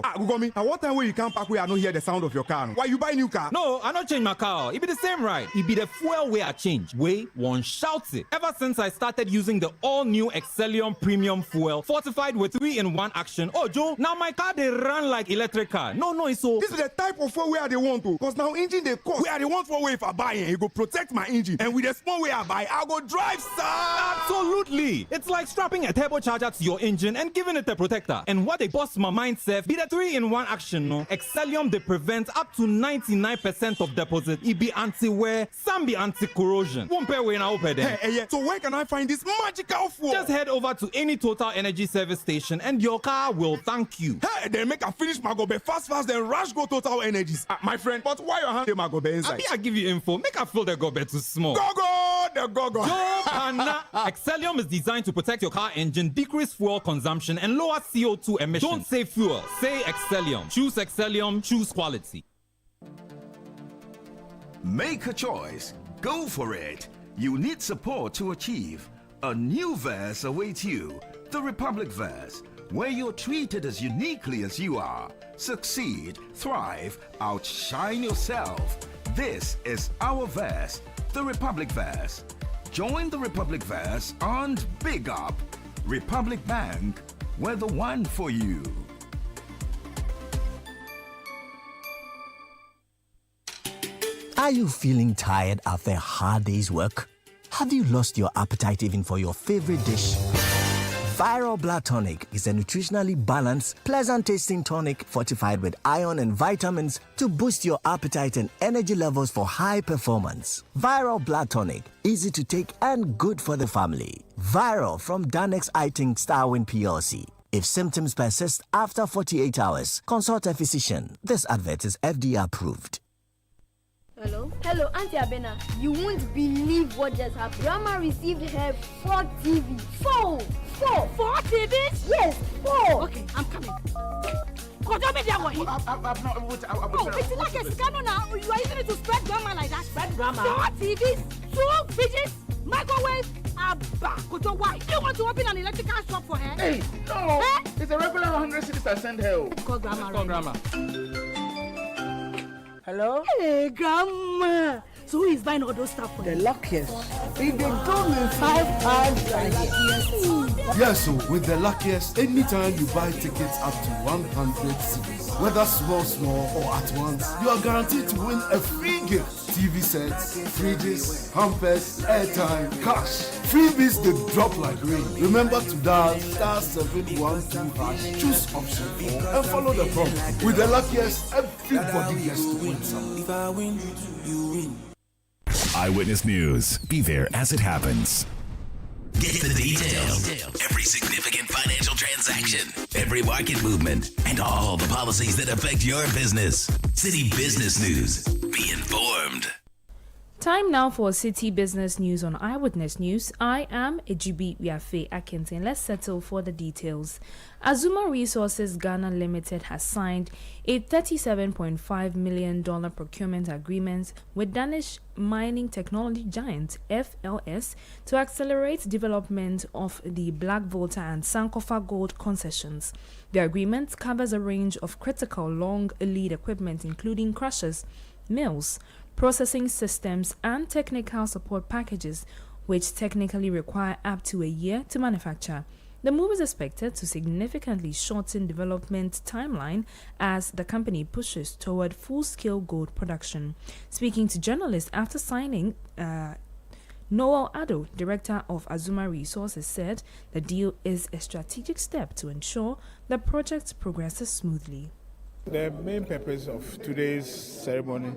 Speaker 18: Ah, go me. At what time when you can't park where I don't hear the sound of your car? Why you buy new car?
Speaker 19: No, I not change my car. It be the same ride. It be the fuel way I change. Way one shouts it. Ever since I started using the all-new Excellium Premium Fuel, fortified with 3-in-1 action. Oh, Joe, now my car they run like electric car. No, it's so.
Speaker 18: This is the type of fuel where they want to. Cause now engine they cost. Where they want for way if I buy it, it go protect my engine. And with the small way I buy, I go drive, sir.
Speaker 19: Absolutely. It's like strapping a turbocharger to your engine and giving it a protector. And what they bust my mind self be the 3-in-1 action, no? Excellium they prevent up to 99% of deposit. It be anti-wear, some be anti-corrosion. Won't pay when I open there.
Speaker 18: Hey, so where can I find this magical fuel?
Speaker 19: Just head over to any Total Energy service station and your car will thank you.
Speaker 18: Hey, then make a finish my gobe fast, then rush go Total Energies. My friend, but why your hand my gobe inside?
Speaker 19: I give you info. Make a feel the gobe too small.
Speaker 18: The go.
Speaker 19: Excellium is designed to protect your car engine, decrease fuel consumption, and lower CO2 emissions. Don't say fuel, say Excellium. Choose Excellium, choose quality.
Speaker 20: Make a choice. Go for it. You need support to achieve. A new verse awaits you. The Republic Verse, where you're treated as uniquely as you are. Succeed, thrive, outshine yourself. This is our verse, the Republic Verse. Join the Republic Verse and big up. Republic Bank, we're the one for you.
Speaker 21: Are you feeling tired after a hard day's work? Have you lost your appetite even for your favorite dish? Viral Blood Tonic is a nutritionally balanced, pleasant-tasting tonic fortified with iron and vitamins to boost your appetite and energy levels for high performance. Viral Blood Tonic, easy to take and good for the family. Viral from Danex Iting Starwin PLC. If symptoms persist after 48 hours, consult a physician. This advert is FDA approved.
Speaker 22: Hello, Auntie Abena. You won't believe what just happened. Grandma received her 4 TV. 4 TVs? Yes, 4.
Speaker 23: Okay, I'm coming. Kodo me there,
Speaker 22: it's like a scandal now. You are using it to spread grandma like that.
Speaker 23: Spread grandma?
Speaker 22: 4 TVs, 2 fridges, microwave, Abba. Kodo, why? Do you want to open an electrical shop for her?
Speaker 23: Hey, no. It's a regular 100 cities I send her.
Speaker 22: Call grandma.
Speaker 23: Hello?
Speaker 22: Hey, Grandma. So who is buying all those stuff for
Speaker 23: the luckiest? If they told me 5 times,
Speaker 24: Yes, so with the luckiest, anytime you buy tickets up to 100 cities, whether small or at once, you are guaranteed to win a free gift. TV sets, fridges, hampers, airtime, cash. Freebies they drop like rain. Remember to dial *712#, choose option 4 and follow the prompt. With the luckiest, everybody gets to win something.
Speaker 25: If I win, you win.
Speaker 26: Eyewitness News. Be there as it happens.
Speaker 27: Get the details. Every significant financial transaction, every market movement, and all the policies that affect your business. Citi Business News. Be informed.
Speaker 6: Time now for Citi Business News on Eyewitness News. I am Ejibi Wiafe Akintin. Let's settle for the details. Azuma Resources Ghana Limited has signed a $37.5 million procurement agreement with Danish mining technology giant FLS to accelerate development of the Black Volta and Sankofa gold concessions. The agreement covers a range of critical long lead equipment including crushers, mills, processing systems and technical support packages, which technically require up to a year to manufacture. The move is expected to significantly shorten development timeline as the company pushes toward full-scale gold production. Speaking to journalists after signing, Noel Addo, director of Azuma Resources, said the deal is a strategic step to ensure the project progresses smoothly.
Speaker 1: The main purpose of today's ceremony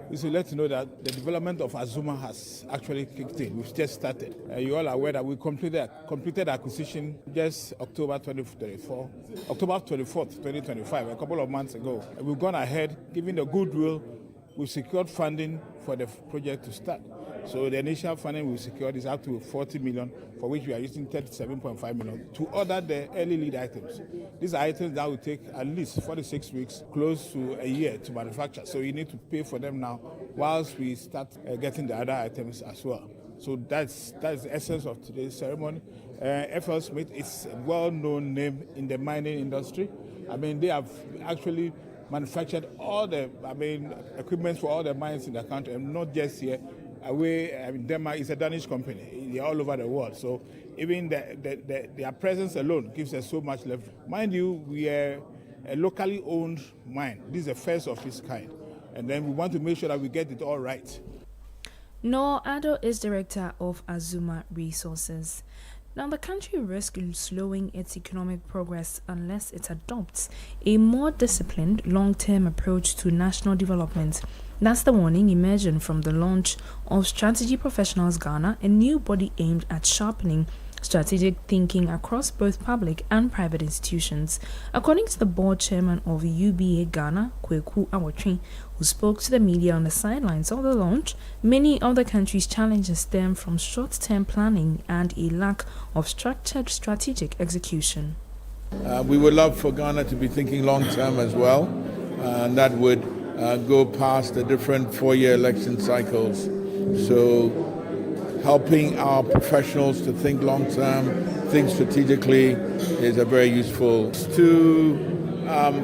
Speaker 1: is to let you know that the development of Azuma has actually kicked in. We've just started. You all are aware that we completed acquisition just October 24th, 2025, a couple of months ago. We've gone ahead, given the goodwill, we've secured funding for the project to start. So the initial funding we secured is up to 40 million, for which we are using 37.5 million to order the early lead items. These are items that will take at least 46 weeks, close to a year to manufacture. So you need to pay for them now whilst we start getting the other items as well. So that's the essence of today's ceremony. FL Smith is a well-known name in the mining industry. I mean, they have actually manufactured all the equipment for all the mines in the country, and not just here. Denmark is a Danish company. They're all over the world. So even their presence alone gives us so much leverage. Mind you, we are a locally owned mine. This is the first of its kind. And then we want to make sure that we get it all right.
Speaker 6: Noel Addo is director of Azuma Resources. Now, the country risks slowing its economic progress unless it adopts a more disciplined, long-term approach to national development. That's the warning emerging from the launch of Strategy Professionals Ghana, a new body aimed at sharpening strategic thinking across both public and private institutions. According to the board chairman of UBA Ghana, Kweku Awotri, who spoke to the media on the sidelines of the launch, many of the country's challenges stem from short-term planning and a lack of structured strategic execution.
Speaker 2: We would love for Ghana to be thinking long-term as well, and that would go past the different four-year election cycles. So helping our professionals to think long-term, think strategically is a very useful to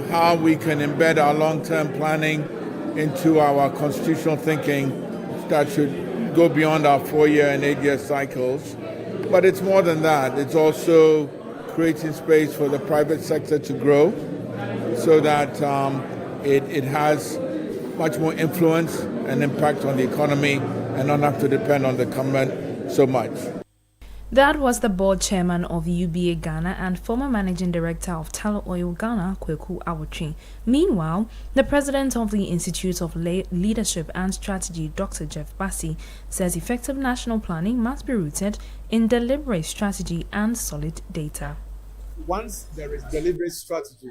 Speaker 2: how we can embed our long-term planning into our constitutional thinking that should go beyond our 4-year and 8-year cycles. But it's more than that. It's also creating space for the private sector to grow so that it has much more influence and impact on the economy and not have to depend on the government so much.
Speaker 6: That was the board chairman of UBA Ghana and former managing director of Tullow Oil Ghana, Kweku Awotri. Meanwhile, the president of the Institute of Leadership and Strategy, Dr. Jeff Bassi, says effective national planning must be rooted in deliberate strategy and solid data.
Speaker 3: Once there is deliberate strategy,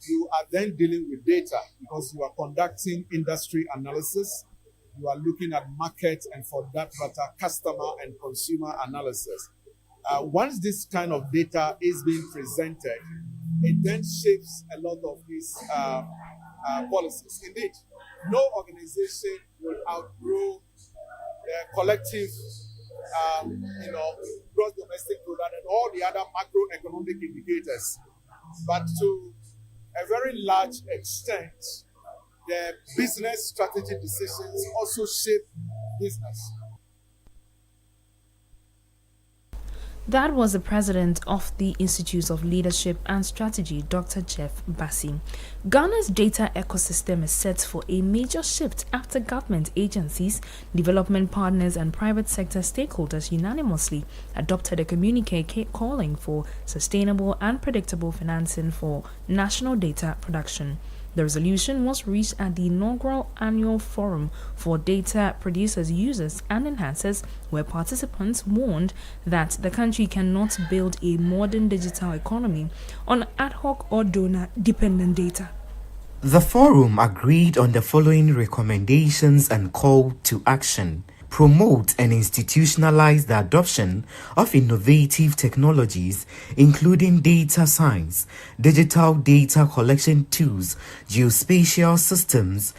Speaker 3: you are then dealing with data because you are conducting industry analysis, you are looking at market and for that matter, customer and consumer analysis. Once this kind of data is being presented, it then shapes a lot of these policies. Indeed, no organization will outgrow their collective gross domestic product and all the other macroeconomic indicators. But to a very large extent, the business strategy decisions also shape business.
Speaker 6: That was the president of the Institute of Leadership and Strategy, Dr. Jeff Bassi. Ghana's data ecosystem is set for a major shift after government agencies, development partners, and private sector stakeholders unanimously adopted a communique calling for sustainable and predictable financing for national data production. The resolution was reached at the inaugural annual forum for data producers, users, and enhancers, where participants warned that the country cannot build a modern digital economy on ad hoc or donor-dependent data.
Speaker 4: The forum agreed on the following recommendations and call to action. Promote and institutionalize the adoption of innovative technologies, including data science, digital data collection tools, geospatial systems,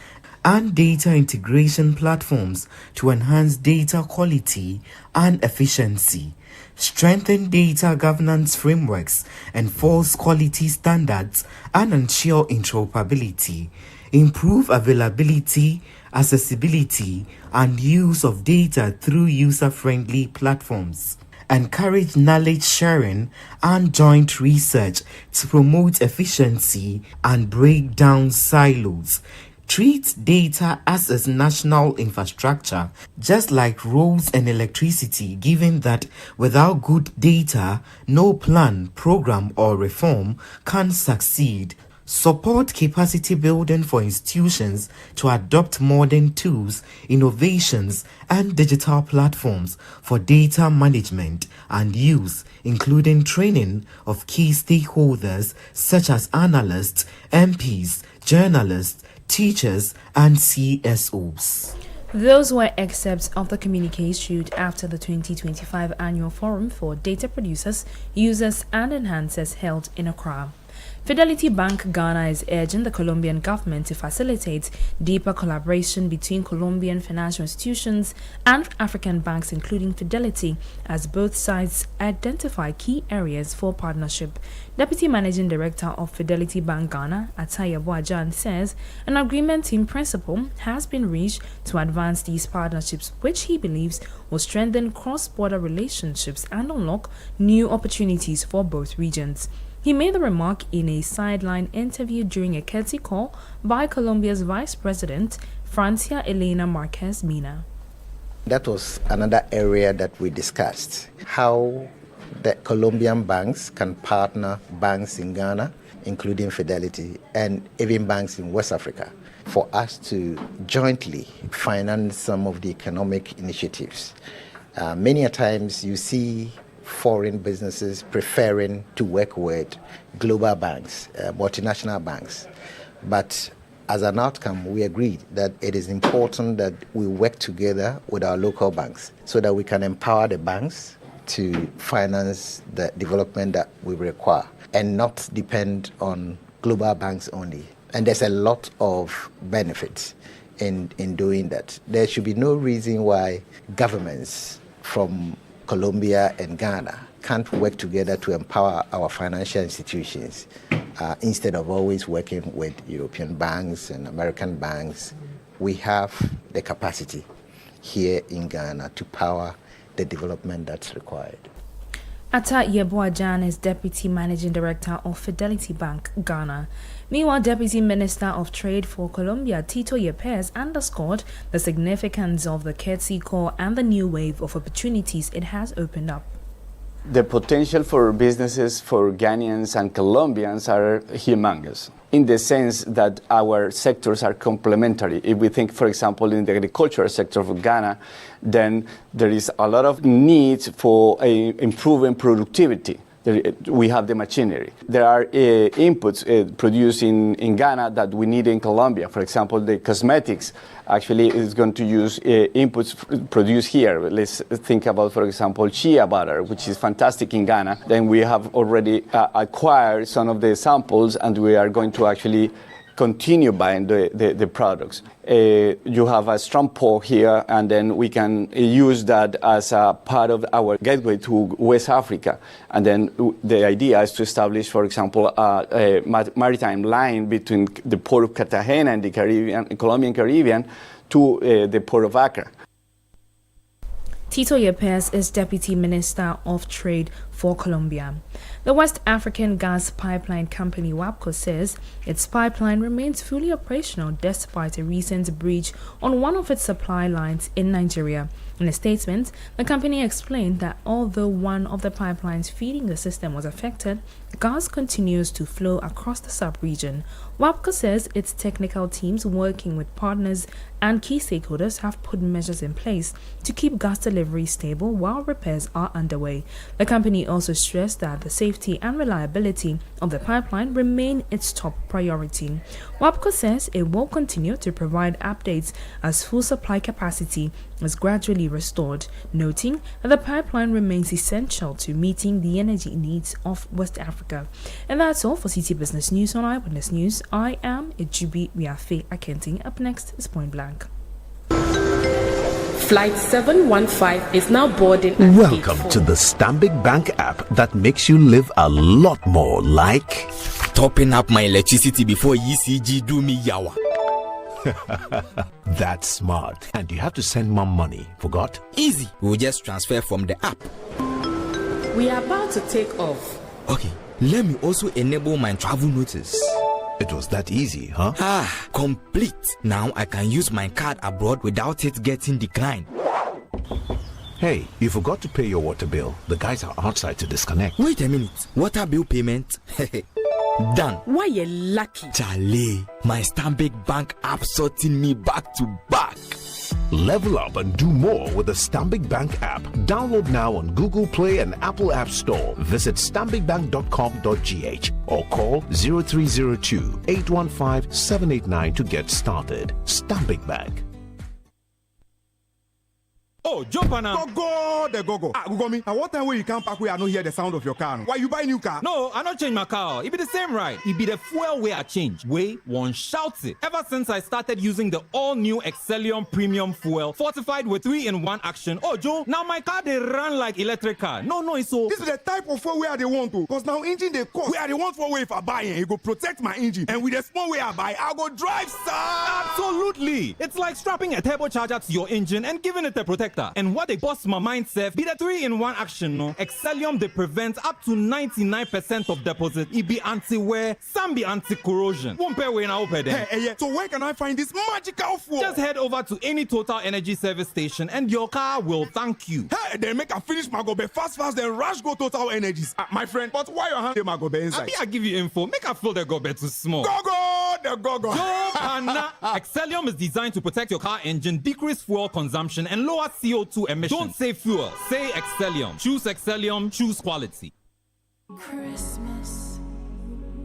Speaker 4: and data integration platforms to enhance data quality and efficiency. Strengthen data governance frameworks, enforce quality standards, and ensure interoperability. Improve availability, accessibility, and use of data through user-friendly platforms. Encourage knowledge sharing and joint research to promote efficiency and break down silos. Treat data as a national infrastructure, just like roads and electricity, given that without good data, no plan, program, or reform can succeed. Support capacity building for institutions to adopt modern tools, innovations, and digital platforms for data management and use, including training of key stakeholders such as analysts, MPs, journalists, teachers, and CSOs.
Speaker 6: Those were excerpts of the communique issued after the 2025 Annual Forum for Data Producers, Users, and Enhancers held in Accra. Fidelity Bank Ghana is urging the Colombian government to facilitate deeper collaboration between Colombian financial institutions and African banks, including Fidelity, as both sides identify key areas for partnership. Deputy Managing Director of Fidelity Bank Ghana, Ataya Boajan, says an agreement in principle has been reached to advance these partnerships, which he believes will strengthen cross-border relationships and unlock new opportunities for both regions. He made the remark in a sideline interview during a courtesy call by Colombia's Vice President, Francia Elena Marquez Mina.
Speaker 5: That was another area that we discussed, how the Colombian banks can partner banks in Ghana, including Fidelity, and even banks in West Africa, for us to jointly finance some of the economic initiatives. Many a times you see foreign businesses preferring to work with global banks, multinational banks. But as an outcome, we agreed that it is important that we work together with our local banks so that we can empower the banks to finance the development that we require and not depend on global banks only. And there's a lot of benefits in doing that. There should be no reason why governments from Colombia and Ghana can't work together to empower our financial institutions instead of always working with European banks and American banks. We have the capacity here in Ghana to power the development that's required.
Speaker 6: Ata Yeboajan is Deputy Managing Director of Fidelity Bank Ghana. Meanwhile, Deputy Minister of Trade for Colombia, Tito Yepes, underscored the significance of the courtesy call and the new wave of opportunities it has opened up.
Speaker 7: The potential for businesses for Ghanaians and Colombians are humongous, in the sense that our sectors are complementary. If we think, for example, in the agricultural sector of Ghana, then there is a lot of needs for improving productivity. We have the machinery. There are inputs produced in Ghana that we need in Colombia. For example, the cosmetics actually is going to use inputs produced here. Let's think about, for example, shea butter, which is fantastic in Ghana. Then we have already acquired some of the samples, and we are going to actually continue buying the products. You have a strong pull here, and then we can use that as a part of our gateway to West Africa. And then the idea is to establish, for example, a maritime line between the port of Cartagena and the Colombian Caribbean to the port of Accra.
Speaker 6: Tito Yepes is Deputy Minister of Trade for Colombia. The West African Gas Pipeline Company, WAPCO, says its pipeline remains fully operational despite a recent breach on one of its supply lines in Nigeria. In a statement, the company explained that although one of the pipelines feeding the system was affected, gas continues to flow across the sub-region. WAPCO says its technical teams working with partners and key stakeholders have put measures in place to keep gas delivery stable while repairs are underway. The company also stressed that the safety and reliability of the pipeline remain its top priority. WAPCO says it will continue to provide updates as full supply capacity is gradually restored, noting that the pipeline remains essential to meeting the energy needs of West Africa. And that's all for Citi Business News on Eyewitness News. I am Ejubi Wiafe Akenting. Up next is Point Blank.
Speaker 8: Flight 715 is now boarding at
Speaker 9: Welcome to the Stanbic Bank app that makes you live a lot more like
Speaker 10: topping up my electricity before ECG do me yawa.
Speaker 9: That's smart. And you have to send mom money. Forgot?
Speaker 10: Easy. We'll just transfer from the app.
Speaker 8: We are about to take off.
Speaker 10: Okay, let me also enable my travel notice.
Speaker 9: It was that easy, huh?
Speaker 10: Complete. Now I can use my card abroad without it getting declined.
Speaker 9: Hey, you forgot to pay your water bill. The guys are outside to disconnect.
Speaker 10: Wait a minute. Water bill payment? Done.
Speaker 8: Why you lucky?
Speaker 10: Charlie, my Stanbic Bank app sorting me back to back.
Speaker 9: Level up and do more with the Stanbic Bank app. Download now on Google Play and Apple App Store. Visit stanbicbank.com.gh or call 0302 815 789 to get started. Stanbic Bank.
Speaker 18: Oh, Jopana. Go. Gugomi, at what time when you come back where I don't hear the sound of your car? Why you buy new car?
Speaker 19: No, I don't change my car. It be the same, right? It be the fuel way I change. Way one shouts it. Ever since I started using the all-new Excellium Premium Fuel, fortified with 3-in-1 action. Oh, Joe, now my car they run like electric car. No, it's so.
Speaker 18: This is the type of fuel where they want to. Because now engine they cost. Where they want for way if I buy it, it go protect my engine. And with the small way I buy, I'll go drive, sir.
Speaker 19: Absolutely. It's like strapping a turbocharger to your engine and giving it a protector. And what they bust my mind, Seth, be the 3-in-1 action, no? Excellium, they prevent up to 99% of deposit. It be anti-wear, some be anti-corrosion. Won't pay when I open them.
Speaker 18: Hey, so where can I find this magical fuel?
Speaker 19: Just head over to any Total Energy service station and your car will thank you.
Speaker 18: Hey, then make a finish my gobe fast, then rush go Total Energies. My friend, but why your hand my gobe inside?
Speaker 19: I give you info. Make a fill the gobe too small.
Speaker 18: Go!
Speaker 19: Jopana. Excellium is designed to protect your car engine, decrease fuel consumption, and lower CO2 emissions. Don't say fuel, say Excellium. Choose Excellium, choose quality.
Speaker 11: Christmas,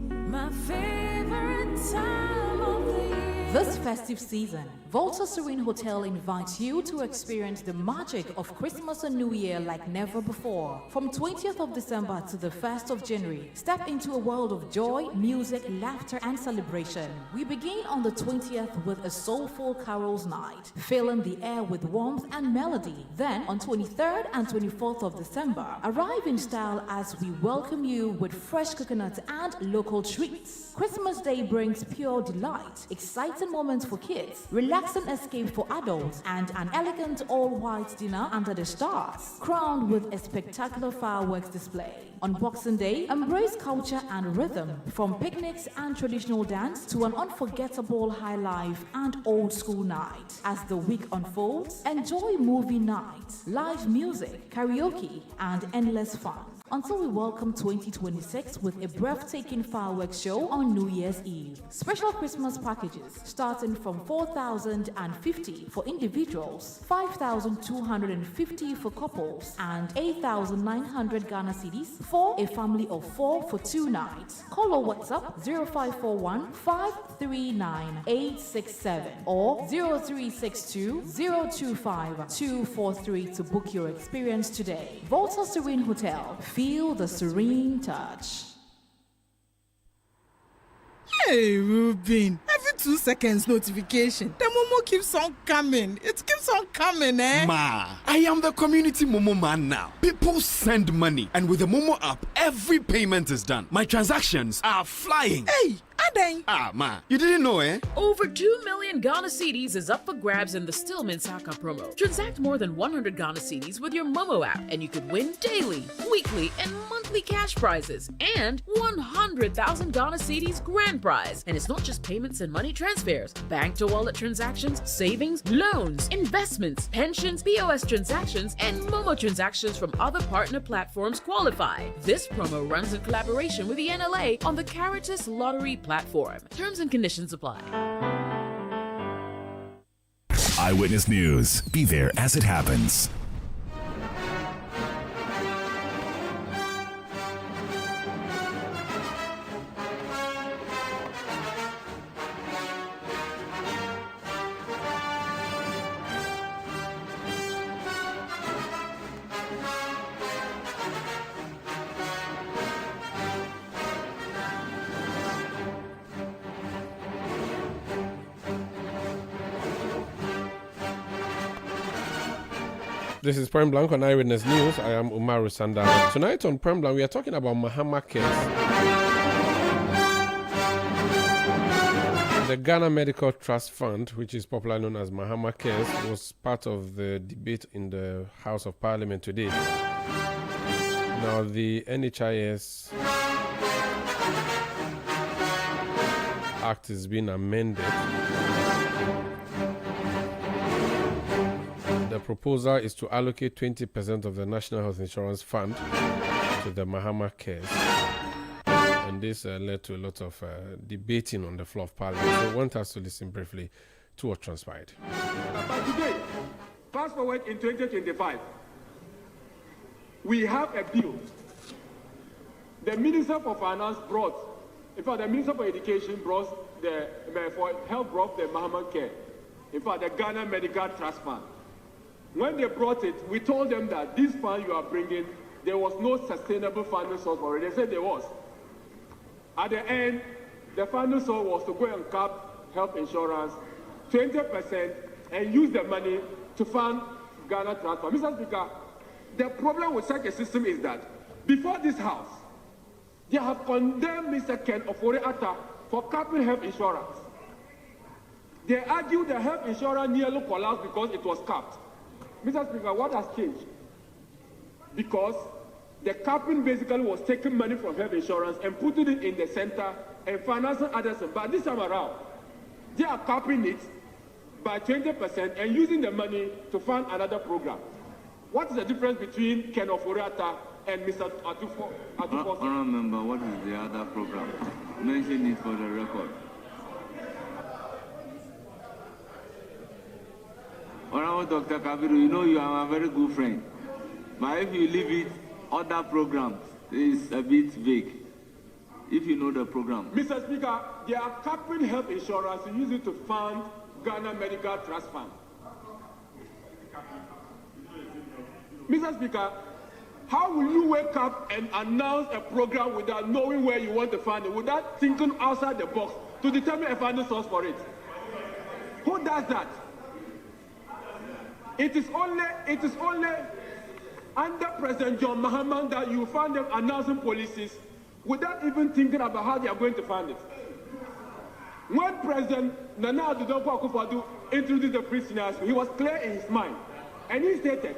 Speaker 11: my favorite time of the year.
Speaker 12: This festive season, Volta Serene Hotel invites you to experience the magic of Christmas and New Year like never before. From 20th of December to the 1st of January, step into a world of joy, music, laughter, and celebration. We begin on the 20th with a soulful carols night, filling the air with warmth and melody. Then, on 23rd and 24th of December, arrive in style as we welcome you with fresh coconut and local treats. Christmas Day brings pure delight, exciting moments for kids, relaxing escape for adults, and an elegant all-white dinner under the stars, crowned with a spectacular fireworks display. On Boxing Day, embrace culture and rhythm, from picnics and traditional dance to an unforgettable high life and old school night. As the week unfolds, enjoy movie nights, live music, karaoke, and endless fun. Until we welcome 2026 with a breathtaking fireworks show on New Year's Eve. Special Christmas packages starting from $4,050 for individuals, $5,250 for couples, and 8,900 Ghana cedis for a family of 4 for 2 nights. Call or WhatsApp 0541 539 867 or 0362 025 243 to book your experience today. Volta Serene Hotel. Feel the serene touch.
Speaker 13: Hey, Ruben. Every 2 seconds notification. The Momo keeps on coming. It keeps on coming, eh?
Speaker 14: Ma, I am the community Momo man now. People send money, and with the Momo app, every payment is done. My transactions are flying.
Speaker 13: Hey, Adeng.
Speaker 14: Ah, ma, you didn't know, eh?
Speaker 8: Over 2 million Ghana cedis is up for grabs in the Stillman Saka promo. Transact more than 100 Ghana cedis with your Momo app, and you could win daily, weekly, and monthly cash prizes, and 100,000 Ghana cedis grand prize. And it's not just payments and money transfers. Bank to wallet transactions, savings, loans, investments, pensions, POS transactions, and Momo transactions from other partner platforms qualify. This promo runs in collaboration with the NLA on the Caritas Lottery platform. Terms and conditions apply.
Speaker 26: Eyewitness News. Be there as it happens.
Speaker 15: This is Prem Blanc on Eyewitness News. I am Umaru Sandana. Tonight on Prem Blanc, we are talking about Mahama case. The Ghana Medical Trust Fund, which is popularly known as Mahama case, was part of the debate in the House of Parliament today. Now, the NHIS Act is being amended. The proposal is to allocate 20% of the National Health Insurance Fund to the Mahama case. And this led to a lot of debating on the floor of Parliament. So I want us to listen briefly to what transpired.
Speaker 16: But today, fast forward in 2025, we have a bill. The Minister for Finance brought, in fact, the Minister for Education brought for health brought the Mahama care. In fact, the Ghana Medical Trust Fund. When they brought it, we told them that this fund you are bringing, there was no sustainable funding source for it. They said there was. At the end, the funding source was to go and cap health insurance, 20%, and use the money to fund Ghana Trust Fund. Mr. Speaker, the problem with such a system is that before this House, they have condemned Mr. Ken Ofori-Atta for capping health insurance. They argued the health insurance nearly collapsed because it was capped. Mr. Speaker, what has changed? Because the capping basically was taking money from health insurance and putting it in the center and financing others. But this time around, they are capping it by 20% and using the money to fund another program. What is the difference between Ken Ofori-Atta and Mr. Atufo?
Speaker 17: I don't remember what is the other program. Mention it for the record. Honorable Dr. Kabiru, you know you are a very good friend. But if you leave it, other programs is a bit vague. If you know the program.
Speaker 16: Mr. Speaker, they are capping health insurance to use it to fund Ghana Medical Trust Fund. Mr. Speaker, how will you wake up and announce a program without knowing where you want to fund it, without thinking outside the box to determine a funding source for it? Who does that? It is only under President John Mahama that you find them announcing policies without even thinking about how they are going to fund it. When President Nana Addo Akufo-Addo introduced the free senior school, he was clear in his mind, and he stated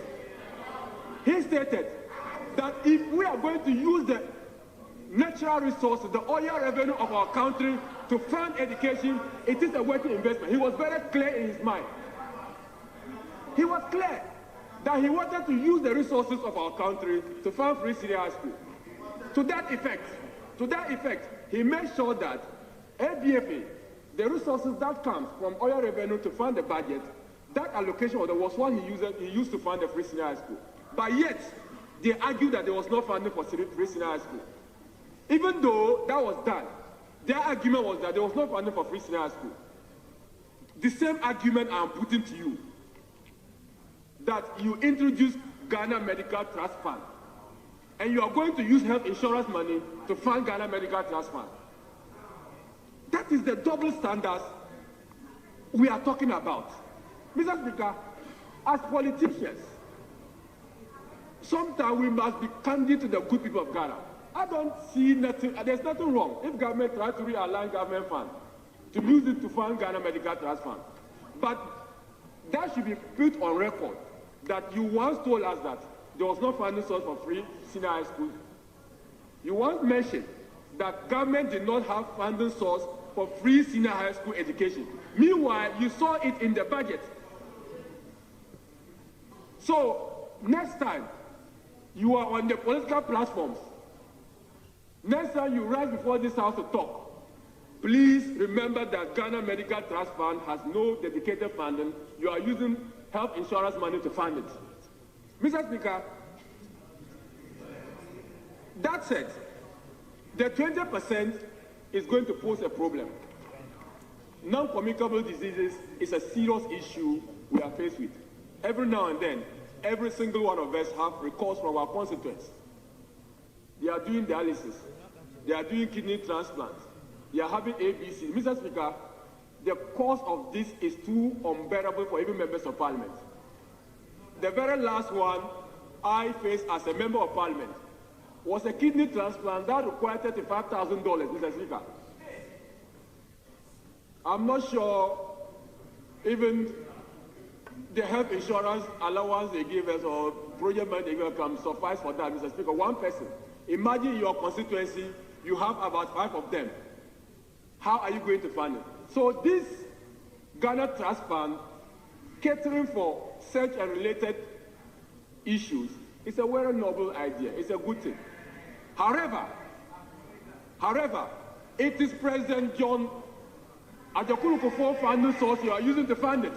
Speaker 16: that if we are going to use the natural resources, the oil revenue of our country to fund education, it is a worthy investment. He was very clear in his mind. He was clear that he wanted to use the resources of our country to fund free senior school. To that effect, he made sure that ABFA, the resources that comes from oil revenue to fund the budget, that allocation was what he used to fund the free senior school. But yet, they argued that there was no funding for free senior school. Even though that was done, their argument was that there was no funding for free senior school. The same argument I'm putting to you, that you introduce Ghana Medical Trust Fund, and you are going to use health insurance money to fund Ghana Medical Trust Fund. That is the double standards we are talking about. Mr. Speaker, as politicians, sometimes we must be candid to the good people of Ghana. I don't see nothing, there's nothing wrong if government tries to realign government funds to use it to fund Ghana Medical Trust Fund. But that should be put on record that you once told us that there was no funding source for free senior high schools. You once mentioned that government did not have funding source for free senior high school education. Meanwhile, you saw it in the budget. So, next time you are on the political platforms, next time you rise before this house to talk, please remember that Ghana Medical Trust Fund has no dedicated funding. You are using health insurance money to fund it. Mr. Speaker, that said, the 20% is going to pose a problem. Non-communicable diseases is a serious issue we are faced with. Every now and then, every single one of us have recourse from our constituents. They are doing dialysis. They are doing kidney transplants. They are having ABC. Mr. Speaker, the cost of this is too unbearable for even members of parliament. The very last one I faced as a member of parliament was a kidney transplant that required $35,000, Mr. Speaker. I'm not sure even the health insurance allowance they give us or project money they give us can suffice for that, Mr. Speaker. One person. Imagine your constituency, you have about 5 of them. How are you going to fund it? So this Ghana Trust Fund, catering for such and related issues, is a very noble idea. It's a good thing. However, it is President John Adjei Kufuor funding source you are using to fund it.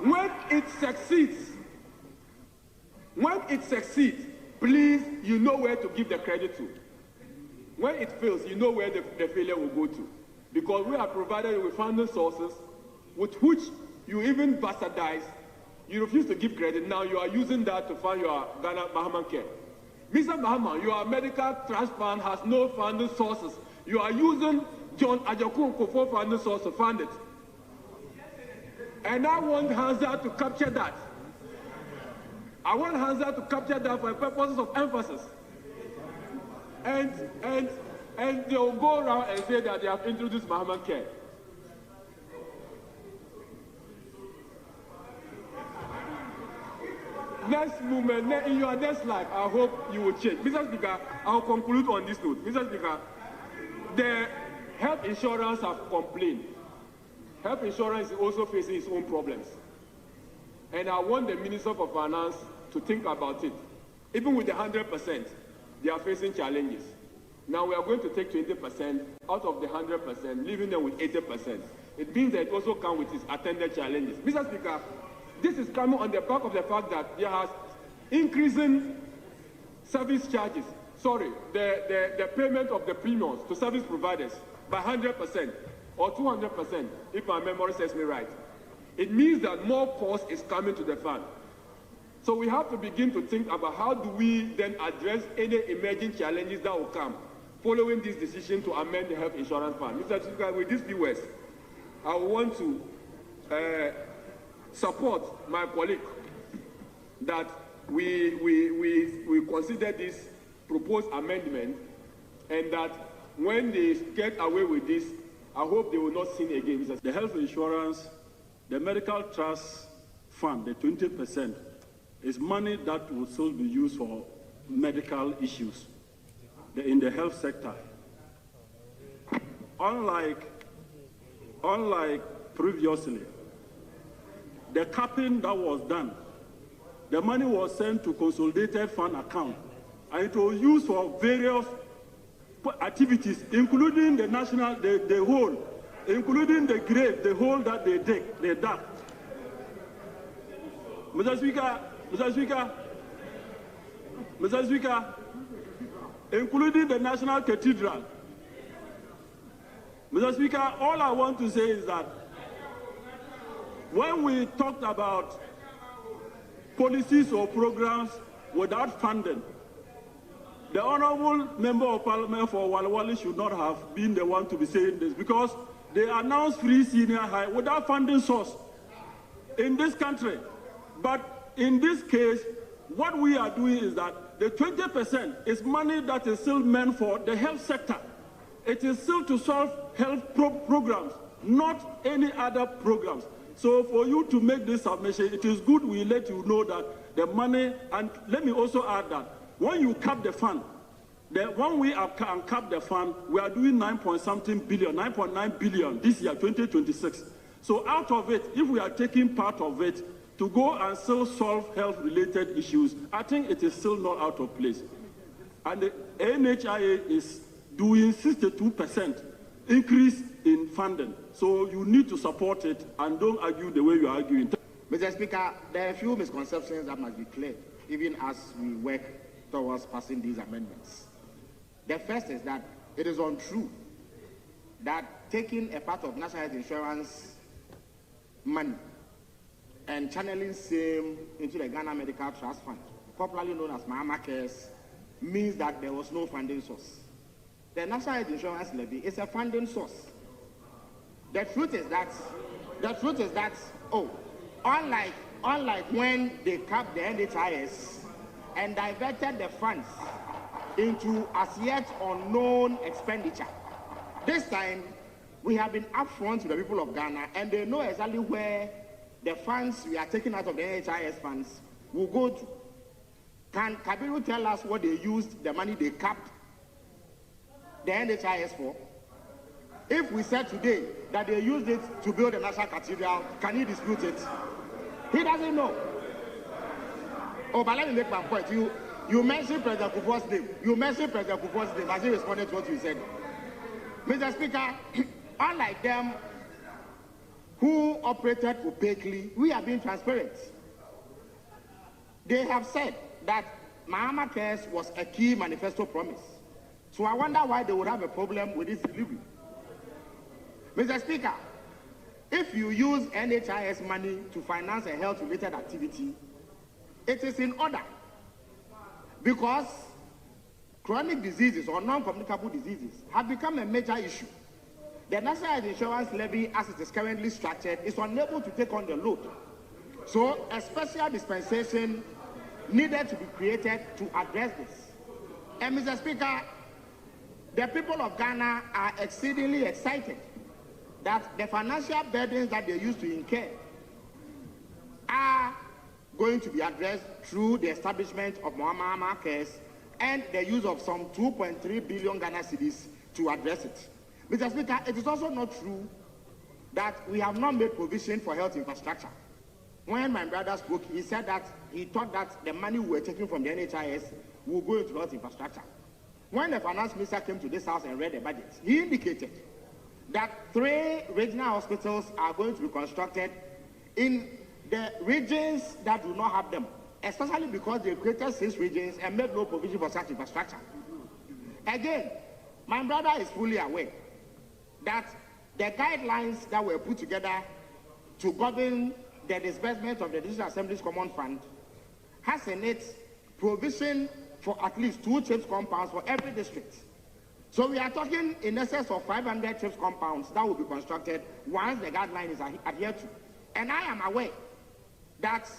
Speaker 16: When it succeeds, please, you know where to give the credit to. When it fails, you know where the failure will go to. Because we are provided you with funding sources with which you even bastardize. You refuse to give credit. Now you are using that to fund your Ghana Bahama care. Mr. Bahama, your medical trust fund has no funding sources. You are using John Adjei Kufuor funding source to fund it. And I want Hansa to capture that. I want Hansa to capture that for purposes of emphasis. And they'll go around and say that they have introduced Bahama care. Next movement, in your next life, I hope you will change. Mr. Speaker, I'll conclude on this note. Mr. Speaker, the health insurance have complained. Health insurance is also facing its own problems. And I want the Minister for Finance to think about it. Even with the 100%, they are facing challenges. Now we are going to take 20% out of the 100%, leaving them with 80%. It means that it also comes with its attendant challenges. Mr. Speaker, this is coming on the back of the fact that there has increasing service charges. Sorry, the payment of the premiums to service providers by 100% or 200%, if my memory serves me right. It means that more cost is coming to the fund. So we have to begin to think about how do we then address any emerging challenges that will come following this decision to amend the health insurance fund. Mr. Speaker, with these few words, I want to support my colleague that we consider this proposed amendment, and that when they get away with this, I hope they will not sin again.
Speaker 20: The health insurance, the medical trust fund, the 20%, is money that will still be used for medical issues in the health sector. Unlike previously, the capping that was done, the money was sent to consolidated fund account, and it was used for various activities, including the national, the hole, including the grave, the hole that they dig, they dug. Mr. Speaker, including the National Cathedral. Mr. Speaker, all I want to say is that when we talked about policies or programs without funding, the Honorable Member of Parliament for Walawali should not have been the one to be saying this, because they announced free senior high without funding source in this country. But in this case, what we are doing is that the 20% is money that is still meant for the health sector. It is still to solve health programs, not any other programs. So for you to make this submission, it is good we let you know that the money, and let me also add that when you cap the fund, when we cap the fund, we are doing 9.something billion, 9.9 billion this year, 2026. So out of it, if we are taking part of it to go and still solve health-related issues, I think it is still not out of place. And the NHIA is doing 62% increase in funding. So you need to support it and don't argue the way you are arguing.
Speaker 1: Mr. Speaker, there are a few misconceptions that must be cleared, even as we work towards passing these amendments. The first is that it is untrue that taking a part of national health insurance money and channeling same into the Ghana Medical Trust Fund, popularly known as Mahama Cares, means that there was no funding source. The national health insurance levy is a funding source. The truth is that, unlike when they capped the NHIS and diverted the funds into as yet unknown expenditure, this time we have been upfront to the people of Ghana and they know exactly where the funds we are taking out of the NHIS funds will go to. Can Kabiru tell us what they used the money they capped the NHIS for? If we said today that they used it to build a national cathedral, can he dispute it? He doesn't know. Oh, but let me make my point. You mentioned President Kufuor's name. As he responded to what you said. Mr. Speaker, unlike them who operated opaquely, we are being transparent. They have said that Mahama Cares was a key manifesto promise. So I wonder why they would have a problem with its delivery. Mr. Speaker, if you use NHIS money to finance a health-related activity, it is in order, because chronic diseases or non-communicable diseases have become a major issue. The national health insurance levy, as it is currently structured, is unable to take on the load. So a special dispensation needed to be created to address this. And Mr. Speaker, the people of Ghana are exceedingly excited that the financial burdens that they used to incur are going to be addressed through the establishment of Mahama Cares and the use of some 2.3 billion Ghana cedis to address it. Mr. Speaker, it is also not true that we have not made provision for health infrastructure. When my brother spoke, he said that he thought that the money we were taking from the NHIS will go into health infrastructure. When the finance minister came to this house and read the budget, he indicated that 3 regional hospitals are going to be constructed in the regions that do not have them, especially because they created 6 regions and made no provision for such infrastructure. Again, my brother is fully aware that the guidelines that were put together to govern the disbursement of the District Assembly's Common Fund has in it provision for at least 2 CHIPS compounds for every district. So we are talking in excess of 500 CHIPS compounds that will be constructed once the guideline is adhered to. And I am aware that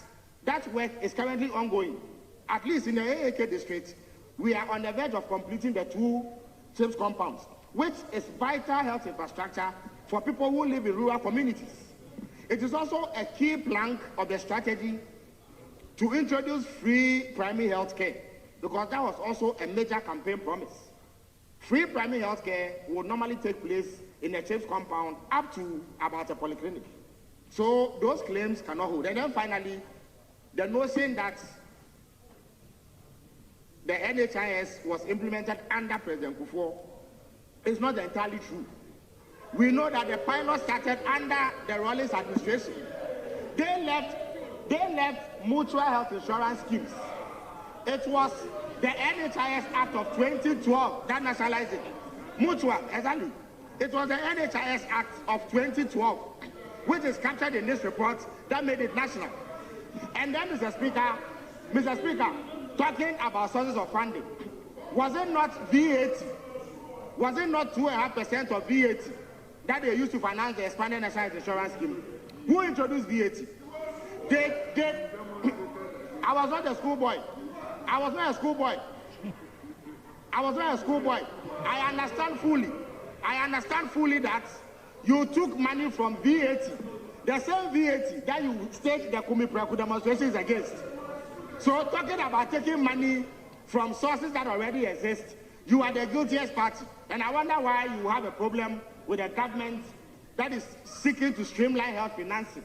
Speaker 1: that work is currently ongoing. At least in the AAK district, we are on the verge of completing the 2 CHIPS compounds, which is vital health infrastructure for people who live in rural communities. It is also a key plank of the strategy to introduce free primary health care, because that was also a major campaign promise. Free primary health care would normally take place in a CHIPS compound up to about a polyclinic. So those claims cannot hold. And then finally, the notion that the NHIS was implemented under President Kufuor is not entirely true. We know that the pilot started under the Rawlings administration. They left mutual health insurance schemes. It was the NHIS Act of 2012 that nationalized it. Mutual, exactly. It was the NHIS Act of 2012, which is captured in this report, that made it national. And then, Mr. Speaker, talking about sources of funding, was it not VAT? Was it not 2.5% of VAT that they used to finance the expanded national health insurance scheme? Who introduced VAT? I was not a schoolboy. I was not a schoolboy. I was not a schoolboy. I understand fully that you took money from VAT, the same VAT that you staged the Kumi Praku demonstrations against. So talking about taking money from sources that already exist, you are the guiltiest party. And I wonder why you have a problem with a government that is seeking to streamline health financing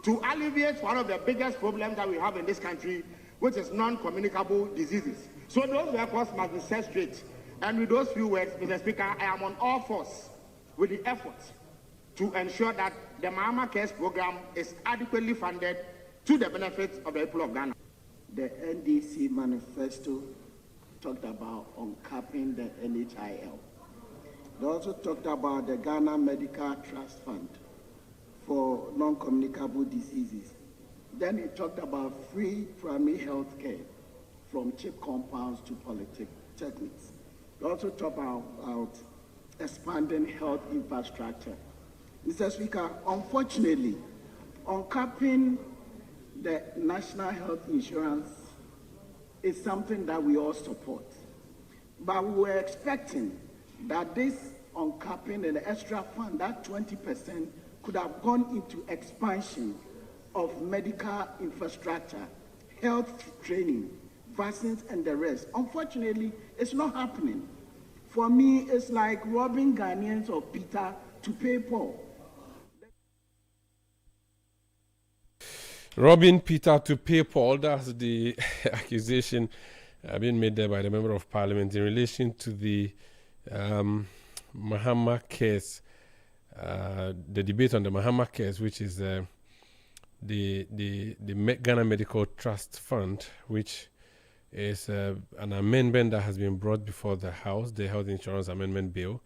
Speaker 1: to alleviate one of the biggest problems that we have in this country, which is non-communicable diseases. So those records must be set straight. And with those few words, Mr. Speaker, I am on all fours with the effort to ensure that the Mahama Cares program is adequately funded to the benefit of the people of Ghana.
Speaker 2: The NDC manifesto talked about uncapping the NHIL. They also talked about the Ghana Medical Trust Fund for non-communicable diseases. Then it talked about free primary health care from cheap compounds to polytechnics. They also talked about expanding health infrastructure. Mr. Speaker, unfortunately, uncapping the national health insurance is something that we all support. But we were expecting that this uncapping and the extra fund, that 20%, could have gone into expansion of medical infrastructure, health training, vaccines, and the rest. Unfortunately, it's not happening. For me, it's like robbing Ghanaians of Peter to pay Paul.
Speaker 15: Robbing Peter to pay Paul, that's the accusation being made there by the Member of Parliament in relation to the Mahama case, the debate on the Mahama case, which is the Ghana Medical Trust Fund, which is an amendment that has been brought before the House, the Health Insurance Amendment Bill,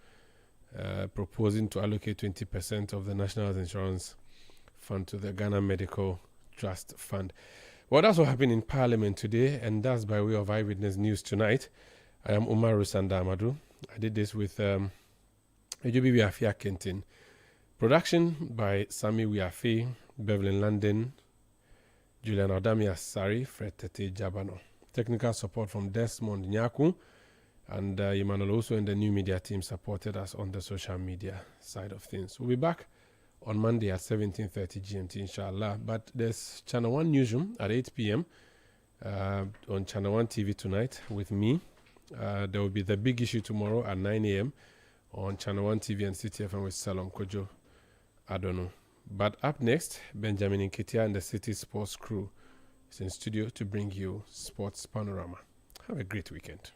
Speaker 15: proposing to allocate 20% of the National Health Insurance Fund to the Ghana Medical Trust Fund. Well, that's what happened in Parliament today, and that's by way of Eyewitness News tonight. I am Umar Rusanda Amadou. I did this with Ejubi Wiafia Kentin. Production by Sami Wiafi, Bevelyn London, Julian Odami Asari, Fred Tete Jabano. Technical support from Desmond Nyaku, and Emmanuel also in the new media team supported us on the social media side of things. We'll be back on Monday at 17:30 GMT, inshallah. But there's Channel 1 Newsroom at 8 p.m. On Channel 1 TV tonight with me. There will be the big issue tomorrow at 9 a.m. on Channel 1 TV and Citi FM with Salom Kojo. I don't know. But up next, Benjamin Nketia and the Citi Sports crew is in studio to bring you Sports Panorama. Have a great weekend.